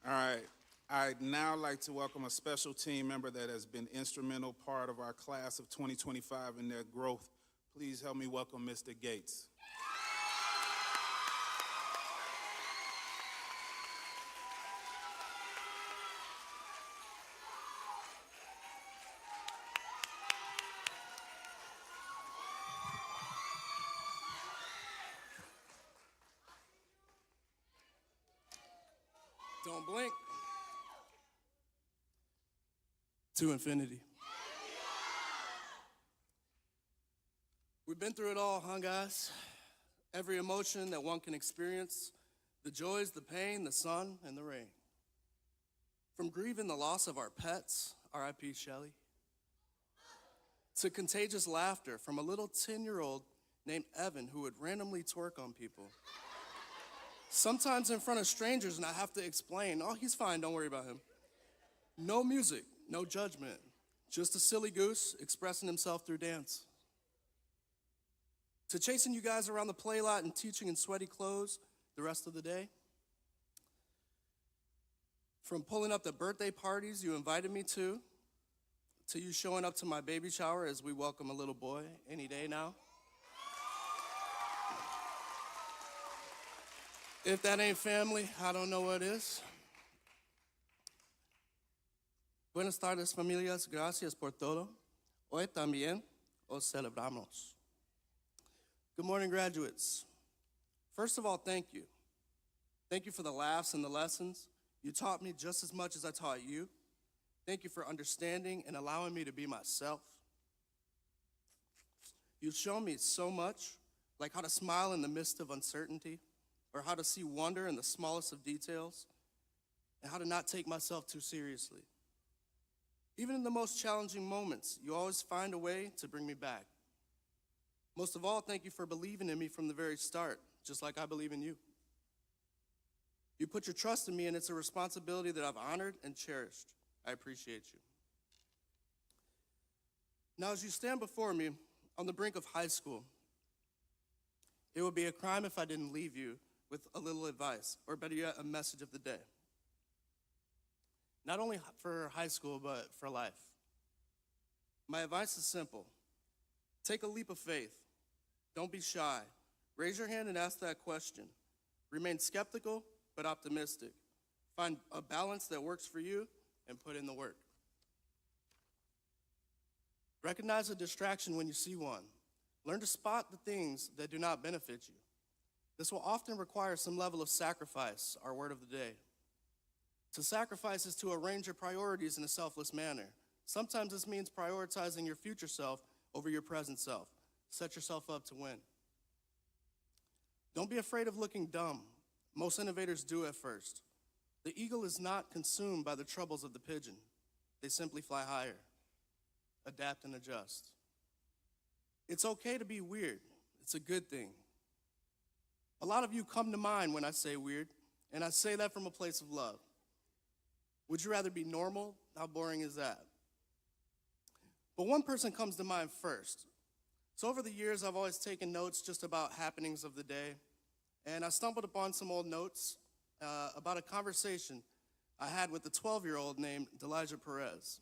All right, I'd now like to welcome a special team member that has been instrumental part of our class of 2025 and their growth. Please help me welcome Mr. Gates. Don't blink. To infinity. We've been through it all, huh, guys? Every emotion that one can experience, the joys, the pain, the sun, and the rain. From grieving the loss of our pets, R.I.P. Shelley, to contagious laughter from a little 10-year-old named Evan who would randomly twerk on people. Sometimes in front of strangers, and I have to explain, oh, he's fine, don't worry about him. No music, no judgment, just a silly goose expressing himself through dance. To chasing you guys around the play lot and teaching in sweaty clothes the rest of the day. From pulling up the birthday parties you invited me to you showing up to my baby shower as we welcome a little boy any day now. If that ain't family, I don't know what is. Buenas tardes, familias. Gracias por todo. Hoy también os celebramos. Good morning, graduates. First of all, thank you. Thank you for the laughs and the lessons. You taught me just as much as I taught you. Thank you for understanding and allowing me to be myself. You've shown me so much, like how to smile in the midst of uncertainty, or how to see wonder in the smallest of details, and how to not take myself too seriously. Even in the most challenging moments, you always find a way to bring me back. Most of all, thank you for believing in me from the very start, just like I believe in you. You put your trust in me, and it's a responsibility that I've honored and cherished. I appreciate you. Now, as you stand before me on the brink of high school, it would be a crime if I didn't leave you with a little advice, or better yet, a message of the day. Not only for high school, but for life. My advice is simple. Take a leap of faith. Don't be shy. Raise your hand and ask that question. Remain skeptical, but optimistic. Find a balance that works for you and put in the work. Recognize a distraction when you see one. Learn to spot the things that do not benefit you. This will often require some level of sacrifice, our word of the day. To sacrifice is to arrange your priorities in a selfless manner. Sometimes this means prioritizing your future self over your present self. Set yourself up to win. Don't be afraid of looking dumb. Most innovators do at first. The eagle is not consumed by the troubles of the pigeon. They simply fly higher, adapt and adjust. It's okay to be weird. It's a good thing. A lot of you come to mind when I say weird, and I say that from a place of love. Would you rather be normal? How boring is that? But one person comes to mind first. So over the years, I've always taken notes just about happenings of the day, and I stumbled upon some old notes about a conversation I had with a 12-year-old named Delijah Perez.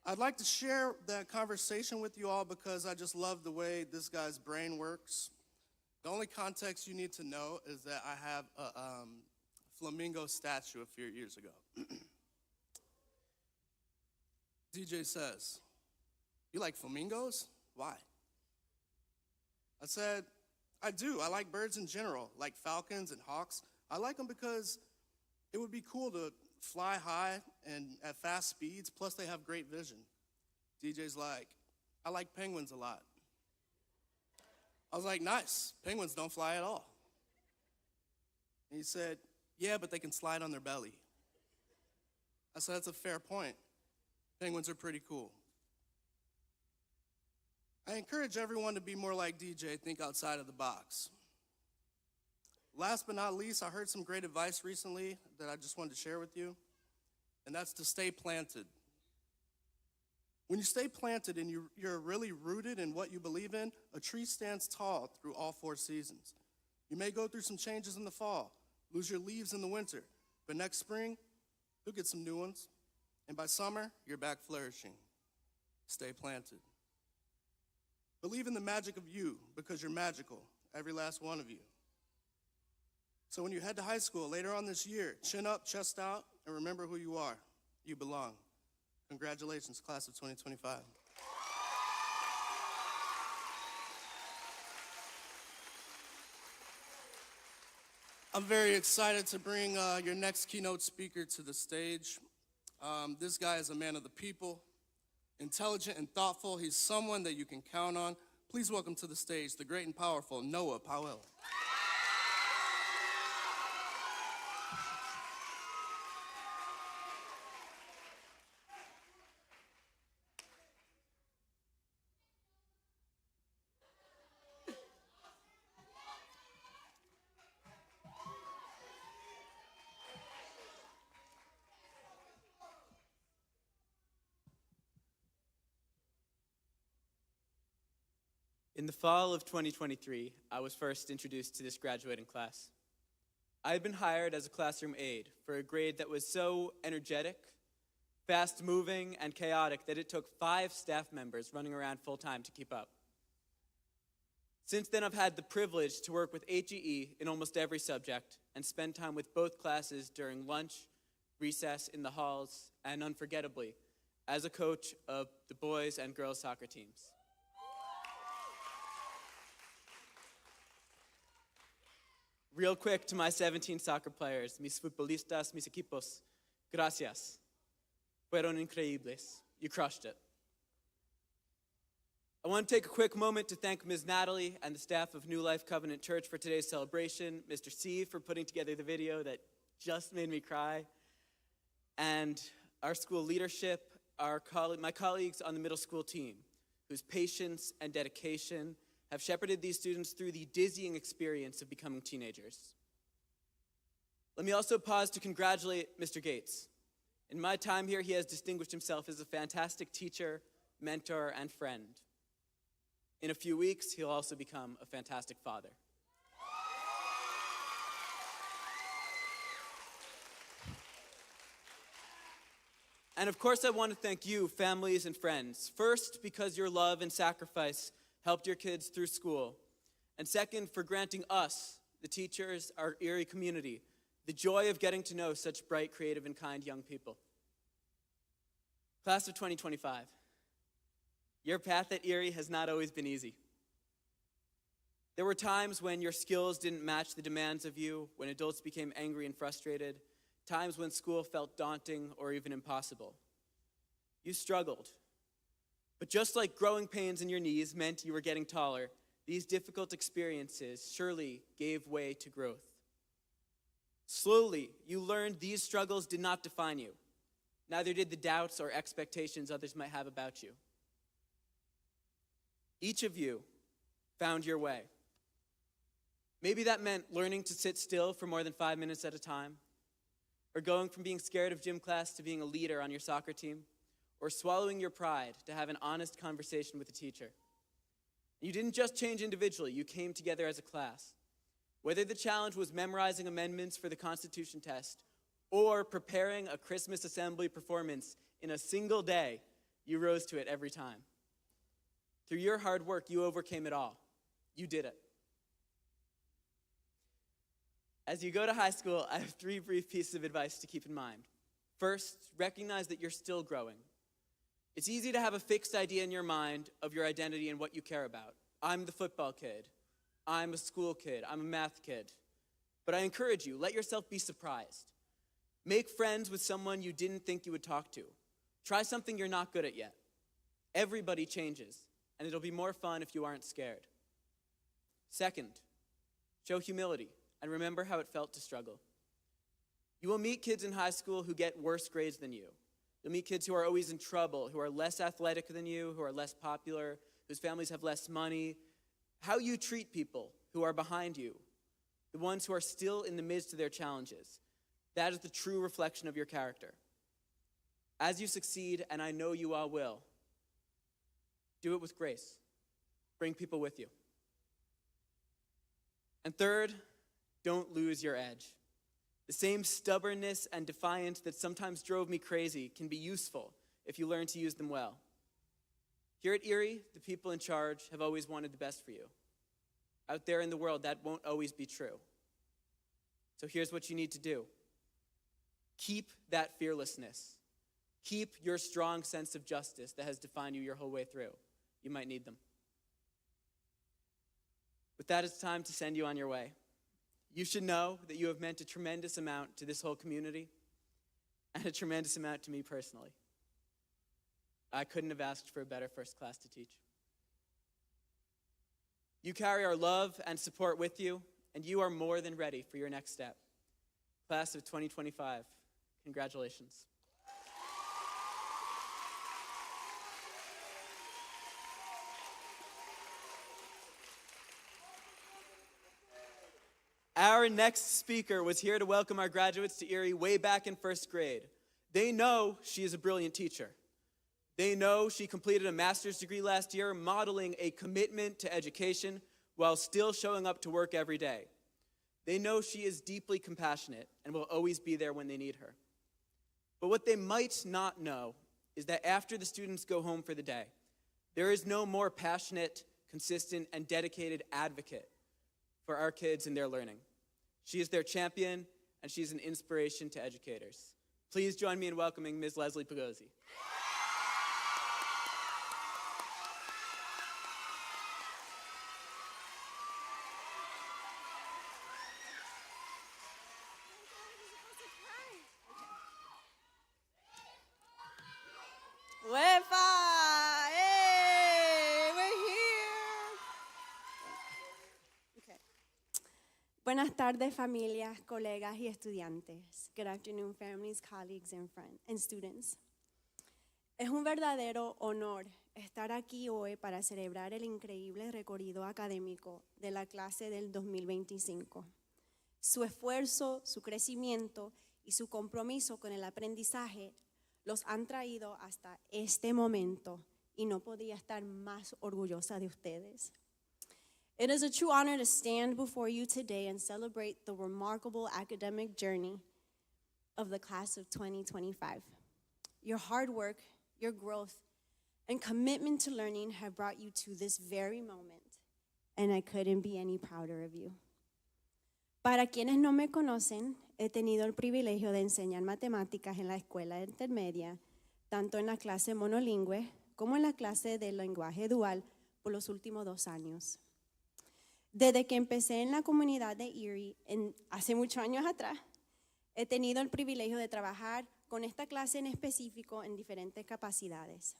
I'd like to share that conversation with you all because I just love the way this guy's brain works. The only context you need to know is that I have a flamingo statue a few years ago. DJ says, "You like flamingos? Why?" I said, "I do. I like birds in general, like falcons and hawks. I like them because it would be cool to fly high and at fast speeds, plus they have great vision." DJ's like, "I like penguins a lot." I was like, "Nice. Penguins don't fly at all." And he said, "Yeah, but they can slide on their belly." I said, "That's a fair point. Penguins are pretty cool." I encourage everyone to be more like DJ, think outside of the box. Last but not least, I heard some great advice recently that I just wanted to share with you, and that's to stay planted. When you stay planted and you're really rooted in what you believe in, a tree stands tall through all 4 seasons. You may go through some changes in the fall, lose your leaves in the winter, but next spring, you'll get some new ones. And by summer, you're back flourishing. Stay planted. Believe in the magic of you because you're magical, every last one of you. So when you head to high school later on this year, chin up, chest out, and remember who you are. You belong. Congratulations, class of 2025. I'm very excited to bring your next keynote speaker to the stage. This guy is a man of the people, intelligent and thoughtful. He's someone that you can count on. Please welcome to the stage the great and powerful Noah Powell. In the fall of 2023, I was first introduced to this graduating class. I had been hired as a classroom aide for a grade that was so energetic, fast-moving, and chaotic that it took 5 staff members running around full-time to keep up. Since then, I've had the privilege to work with HEE in almost every subject and spend time with both classes during lunch, recess, in the halls, and unforgettably, as a coach of the boys and girls soccer teams. Real quick to my 17 soccer players, mis futbolistas, mis equipos, gracias. Fueron increíbles. You crushed it. I want to take a quick moment to thank Ms. Natalie and the staff of New Life Covenant Church for today's celebration, Mr. C for putting together the video that just made me cry, and our school leadership, my colleagues on the middle school team, whose patience and dedication have shepherded these students through the dizzying experience of becoming teenagers. Let me also pause to congratulate Mr. Gates. In my time here, he has distinguished himself as a fantastic teacher, mentor, and friend. In a few weeks, he'll also become a fantastic father. And of course, I want to thank you, families and friends. First, because your love and sacrifice helped your kids through school. And second, for granting us, the teachers, our Erie community, the joy of getting to know such bright, creative, and kind young people. Class of 2025, your path at Erie has not always been easy. There were times when your skills didn't match the demands of you, when adults became angry and frustrated, times when school felt daunting or even impossible. You struggled. But just like growing pains in your knees meant you were getting taller, these difficult experiences surely gave way to growth. Slowly, you learned these struggles did not define you. Neither did the doubts or expectations others might have about you. Each of you found your way. Maybe that meant learning to sit still for more than 5 minutes at a time, or going from being scared of gym class to being a leader on your soccer team, or swallowing your pride to have an honest conversation with a teacher. You didn't just change individually, you came together as a class. Whether the challenge was memorizing amendments for the Constitution test or preparing a Christmas assembly performance in a single day, you rose to it every time. Through your hard work, you overcame it all. You did it. As you go to high school, I have 3 brief pieces of advice to keep in mind. First, recognize that you're still growing. It's easy to have a fixed idea in your mind of your identity and what you care about. I'm the football kid. I'm a school kid. I'm a math kid. But I encourage you, let yourself be surprised. Make friends with someone you didn't think you would talk to. Try something you're not good at yet. Everybody changes, and it'll be more fun if you aren't scared. Second, show humility and remember how it felt to struggle. You will meet kids in high school who get worse grades than you. You'll meet kids who are always in trouble, who are less athletic than you, who are less popular, whose families have less money. How you treat people who are behind you, the ones who are still in the midst of their challenges, that is the true reflection of your character. As you succeed, and I know you all will, do it with grace. Bring people with you. And third, don't lose your edge. The same stubbornness and defiance that sometimes drove me crazy can be useful if you learn to use them well. Here at Erie, the people in charge have always wanted the best for you. Out there in the world, that won't always be true. So here's what you need to do. Keep that fearlessness. Keep your strong sense of justice that has defined you your whole way through. You might need them. With that, it's time to send you on your way. You should know that you have meant a tremendous amount to this whole community and a tremendous amount to me personally. I couldn't have asked for a better first class to teach. You carry our love and support with you, and you are more than ready for your next step. Class of 2025, congratulations. Our next speaker was here to welcome our graduates to Erie way back in first grade. They know she is a brilliant teacher. They know she completed a master's degree last year, modeling a commitment to education while still showing up to work every day. They know she is deeply compassionate and will always be there when they need her. But what they might not know is that after the students go home for the day, there is no more passionate, consistent, and dedicated advocate for our kids and their learning. She is their champion, and she's an inspiration to educators. Please join me in welcoming Ms. Leslie Pagosi. Wepa! Hey, we're here. Okay. Buenas tardes, familias, colegas y estudiantes. Good afternoon, families, colleagues, and students. Es un verdadero honor estar aquí hoy para celebrar el increíble recorrido académico de la clase del 2025. Su esfuerzo, su crecimiento y su compromiso con el aprendizaje los han traído hasta este momento y no podía estar más orgullosa de ustedes. It is a true honor to stand before you today and celebrate the remarkable academic journey of the class of 2025. your hard work, your growth, and commitment to learning have brought you to this very moment, and I couldn't be any prouder of you. Para quienes no me conocen, he tenido el privilegio de enseñar matemáticas en la escuela intermedia, tanto en la clase monolingüe como en la clase de lenguaje dual por los últimos 2 años. Desde que empecé en la comunidad de Erie, hace muchos años atrás, he tenido el privilegio de trabajar con esta clase en específico en diferentes capacidades.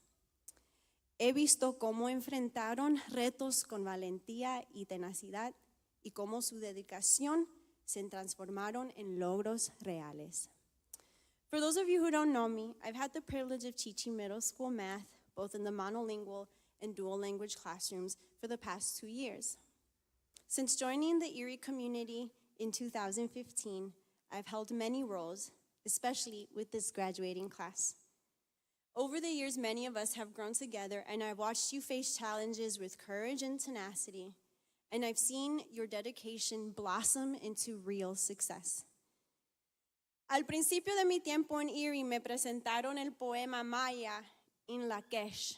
He visto cómo enfrentaron retos con valentía y tenacidad y cómo su dedicación se transformaron en logros reales. For those of you who don't know me, I've had the privilege of teaching middle school math, both in the monolingual and dual language classrooms, for the past 2 years. Since joining the Erie community in 2015, I've held many roles, especially with this graduating class. Over the years, many of us have grown together, and I've watched you face challenges with courage and tenacity, and I've seen your dedication blossom into real success. Al principio de mi tiempo en Erie, me presentaron el poema Maya in Lakesh.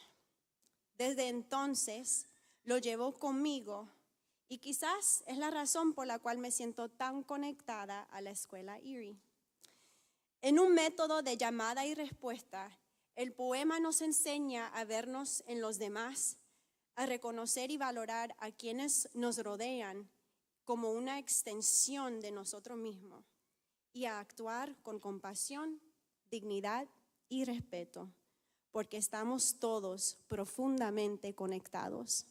Desde entonces, lo llevo conmigo, y quizás es la razón por la cual me siento tan conectada a la escuela Erie. En un método de llamada y respuesta, el poema nos enseña a vernos en los demás, a reconocer y valorar a quienes nos rodean como una extensión de nosotros mismos y a actuar con compasión, dignidad y respeto, porque estamos todos profundamente conectados.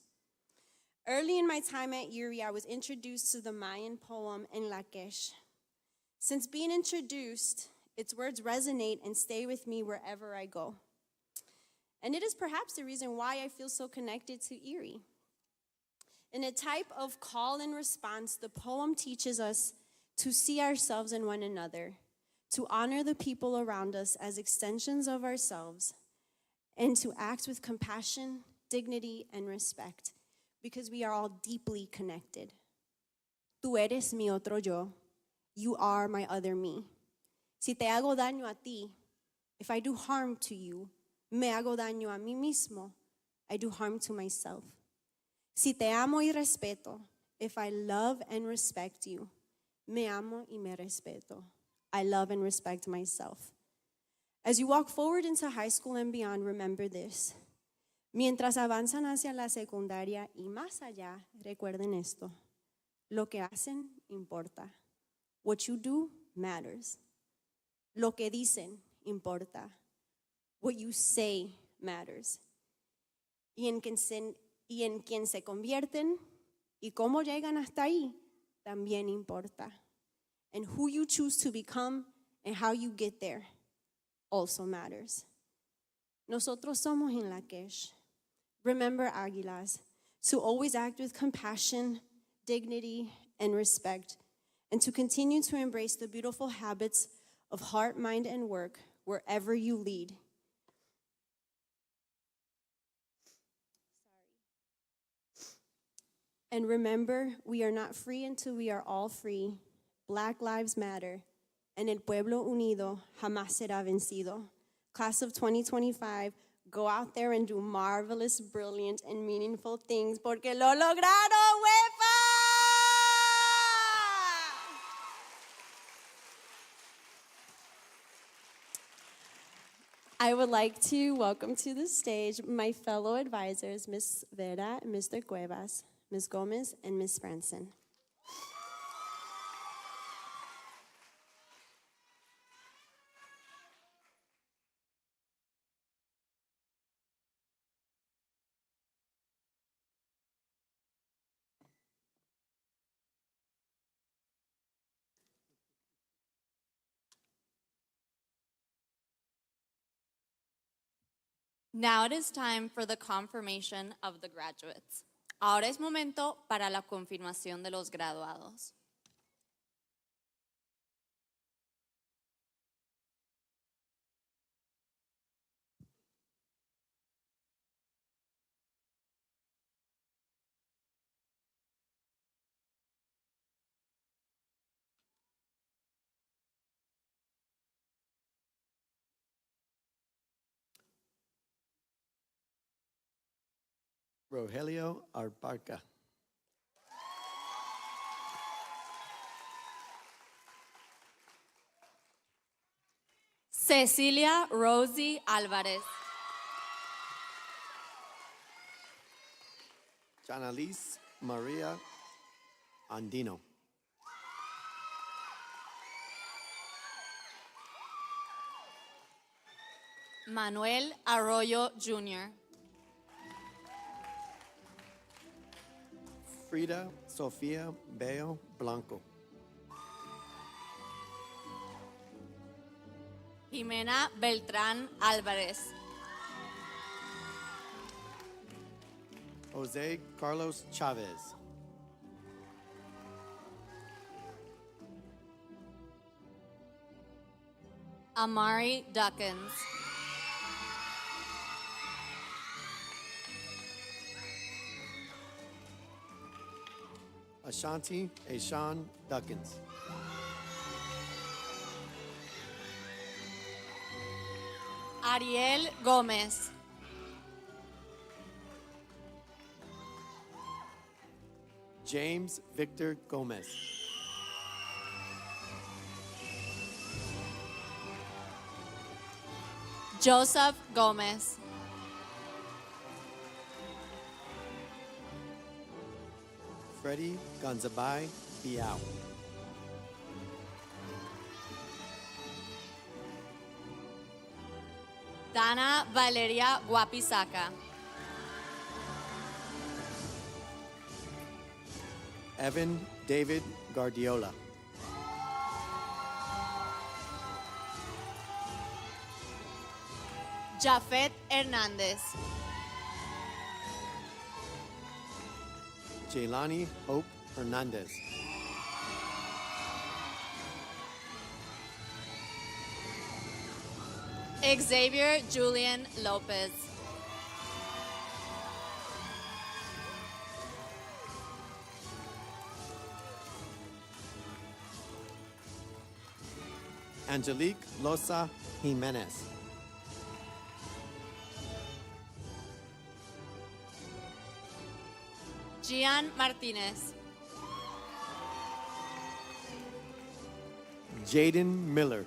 Early in my time at Erie, I was introduced to the Mayan poem in Lakesh. Since being introduced, its words resonate and stay with me wherever I go. And it is perhaps the reason why I feel so connected to Erie. In a type of call and response, the poem teaches us to see ourselves in one another, to honor the people around us as extensions of ourselves, and to act with compassion, dignity, and respect, because we are all deeply connected. Tú eres mi otro yo. You are my other me. Si te hago daño a ti, if I do harm to you, me hago daño a mí mismo, I do harm to myself. Si te amo y respeto, if I love and respect you, me amo y me respeto, I love and respect myself. As you walk forward into high school and beyond, remember this. Mientras avanzan hacia la secundaria y más allá, recuerden esto. Lo que hacen importa. What you do matters. Lo que dicen importa. What you say matters. Y en quien se convierten y cómo llegan hasta ahí también importa. And who you choose to become and how you get there also matters. Nosotros somos en Lakesh. Remember, Águilas, to always act with compassion, dignity, and respect, and to continue to embrace the beautiful habits of heart, mind, and work wherever you lead. And remember, we are not free until we are all free. Black lives matter, and el pueblo unido jamás será vencido. Class of 2025, go out there and do marvelous, brilliant, and meaningful things, porque lo lograron, huepa! I would like to welcome to the stage my fellow advisors, Ms. Vera, Mr. Cuevas, Ms. Gomez, and Ms. Franson. Now it is time for the confirmation of the graduates. Ahora es momento para la confirmación de los graduados. Rogelio Arbarca. Cecilia Rosie Álvarez. Janalice Maria Andino. Manuel Arroyo Jr. Frida Sofia Bello Blanco. Jimena Beltrán Álvarez. Jose Carlos Chavez. Amari Duckins. Ashanti Ashan Duckins. Ariel Gómez. James Victor Gomez. Joseph Gómez. Freddie Gonzabay Biao. Dana Valeria Guapisaca. Evan David Guardiola. Jafet Hernández. Jaylani Hope Hernandez. Xavier Julian Lopez. Angelique Losa Jimenez. Gian Martinez. Jaden Miller.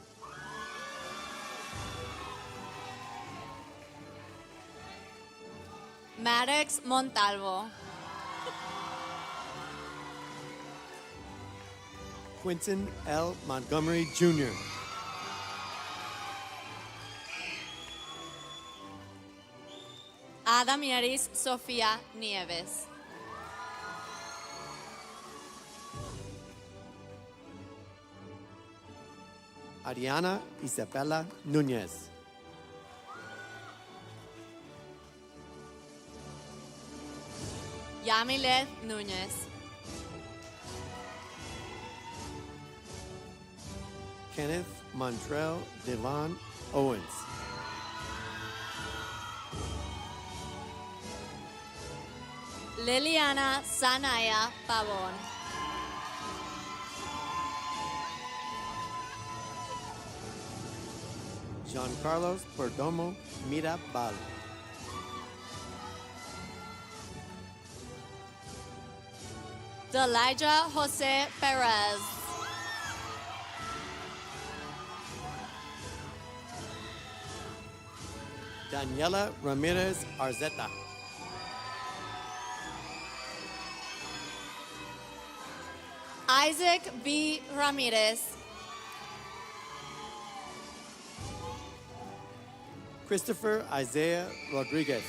Maddox Montalvo. Quinton L. Montgomery Jr. Adamieris Sofía Nieves. Ariana Isabella Nunez. Yamilet Núñez. Kenneth Montrell Devon Owens. Liliana Sanaya Pavón. Jean Carlos Perdomo Mirabal. Delijah Jose Perez. Daniela Ramirez Arzeta. Isaac B. Ramirez. Christopher Isaiah Rodriguez.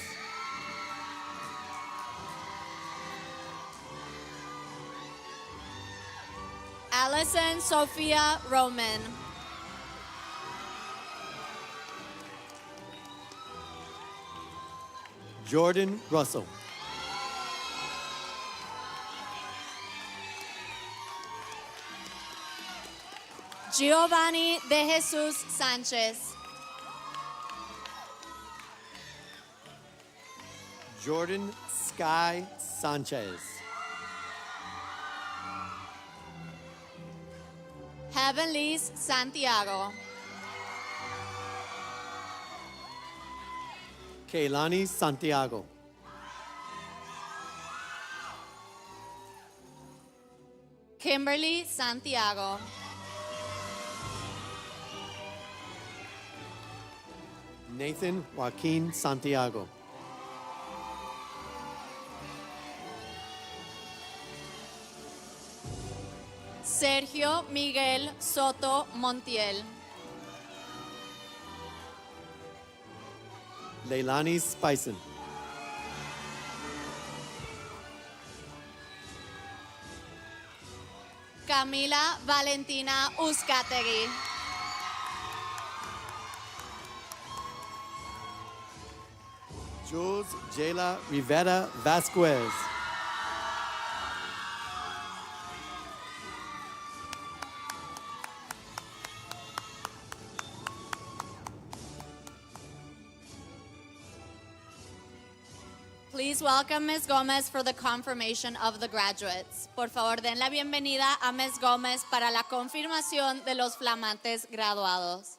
Allison Sophia Roman. Jordan Russell. Giovanni de Jesus Sánchez. Jordan Sky Sanchez. Heavenlys Santiago. Keilani Santiago. Kimberly Santiago. Nathan Joaquin Santiago. Sergio Miguel Soto Montiel. Leilani Spison. Camila Valentina Uzcategui. Jules Jayla Rivera Vasquez. Please welcome Ms. Gomez for the confirmation of the graduates. Por favor, den la bienvenida a Ms. Gomez para la confirmación de los flamantes graduados.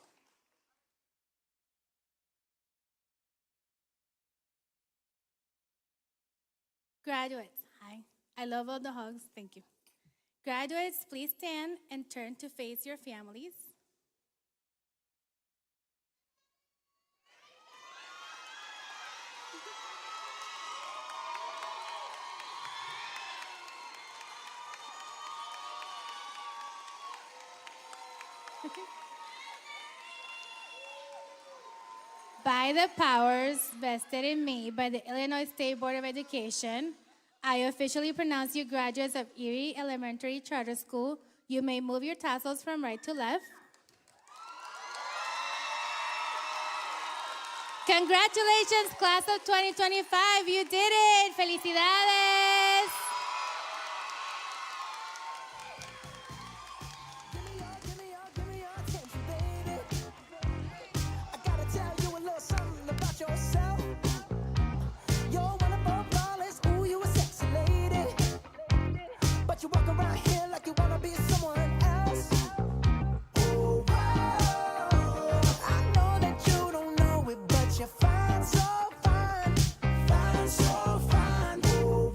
Graduates, hi. I love all the hugs. Thank you. Graduates, please stand and turn to face your families. By the powers vested in me by the Illinois State Board of Education, I officially pronounce you graduates of Erie Elementary Charter School. You may move your tassels from right to left. Congratulations, class of 2025. You did it. Felicidades. You walk around here like you wanna be someone else. Oh, I know that you don't know it, but you're fine, so fine, fine, so fine. Oh,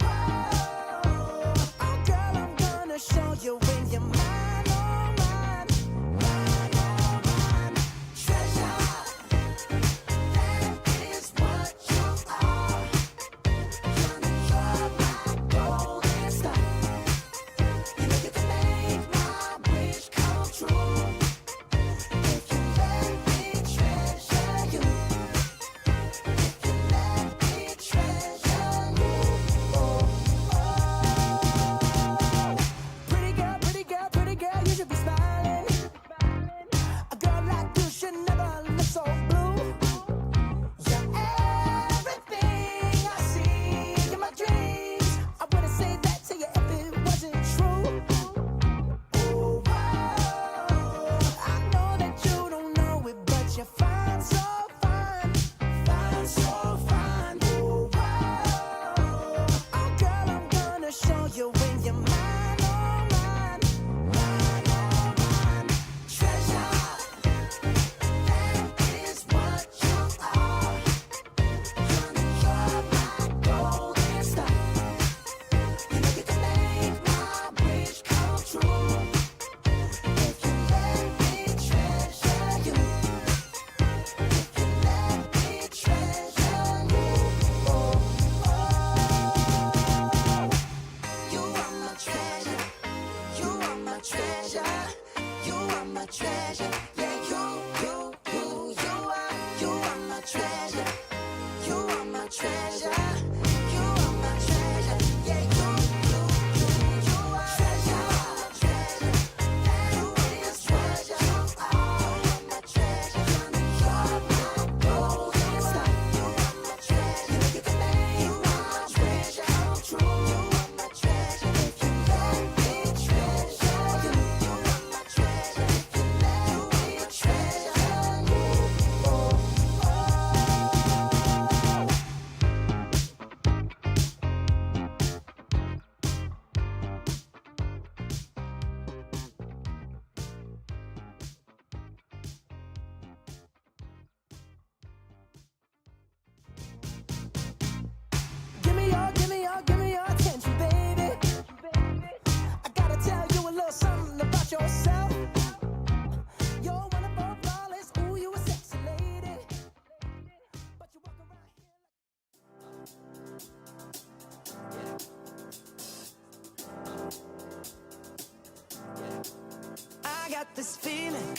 got this feeling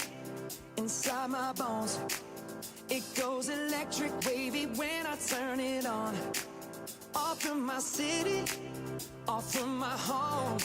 inside my bones. It goes electric wavy when I turn it on. Off from my city, off from my home.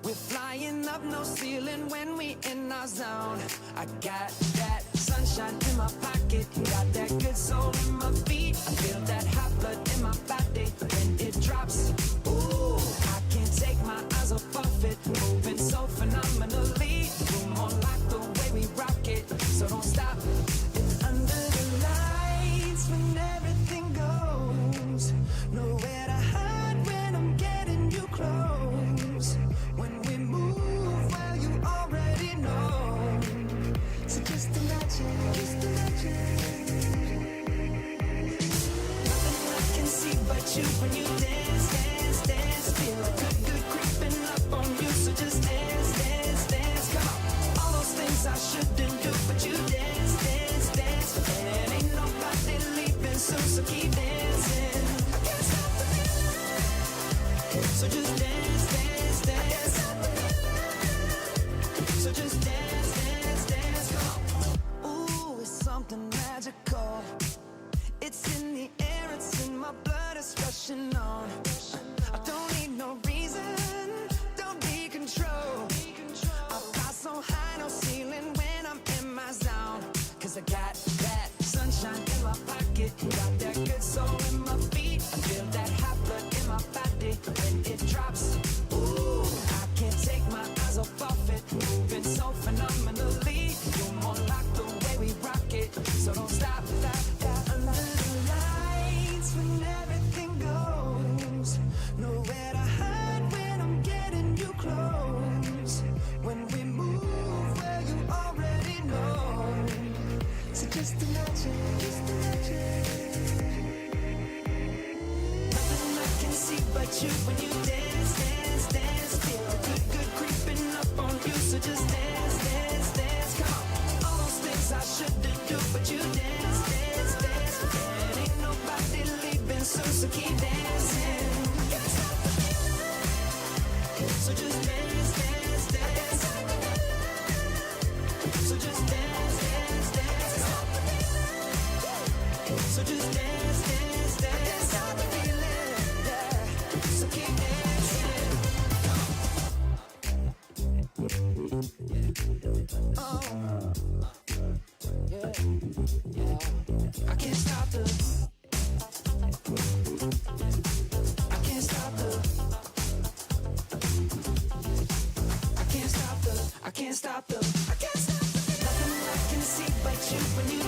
We're flying up, no ceiling when we in our zone. I got that sunshine in my pocket, got that good soul in my feet. I feel that hot blood in my body when it drops. Ooh, I can't take my eyes off of it, moving so phenomenally. Room on lock the way we rock it, so don't stop. And under the lights when everything goes, nowhere to hide when I'm getting you close. When we move, well, you already know. So just imagine, nothing I can see but you when you dance, dance, dance. Feel good, good creeping up on you. So just dance, dance, dance. Come on, all those things I shouldn't do, but you dance, dance, dance. And ain't nobody leaving soon, so keep dancing. I can't stop the feeling. So just dance, dance, dance. So just dance, dance, dance. Come on. Ooh, it's something magical. It's in the air, it's in my blood, it's rushing on. I don't need no reason, don't need control. I fly so high, no ceiling when I'm in my zone. Cause I got that sunshine in my pocket, got that good soul in my feet. I feel that hot blood in my body when it drops. Ooh, I can't take my eyes off of it, moving so phenomenally. You're more like the way we rock it, so don't stop, stop, stop. Under the lights when everything goes, nowhere to hide when I'm getting you close. When we move, well, you already know. So just imagine, nothing I can see but you when you dance, dance, dance. Feel good, good creeping up on you. So just dance, dance, dance. Come on, all those things I shouldn't do, but you dance, dance, dance. And ain't nobody leaving soon, so keep dancing. Can't stop the feeling. So just dance, dance, dance. So just dance, dance, dance. So just dance, dance, dance. Stop the feeling, yeah. So keep dancing. Oh, yeah, yeah. I can't stop the. I can't stop the. I can't stop the. I can't stop the. I can't stop the. Nothing I can see but you when you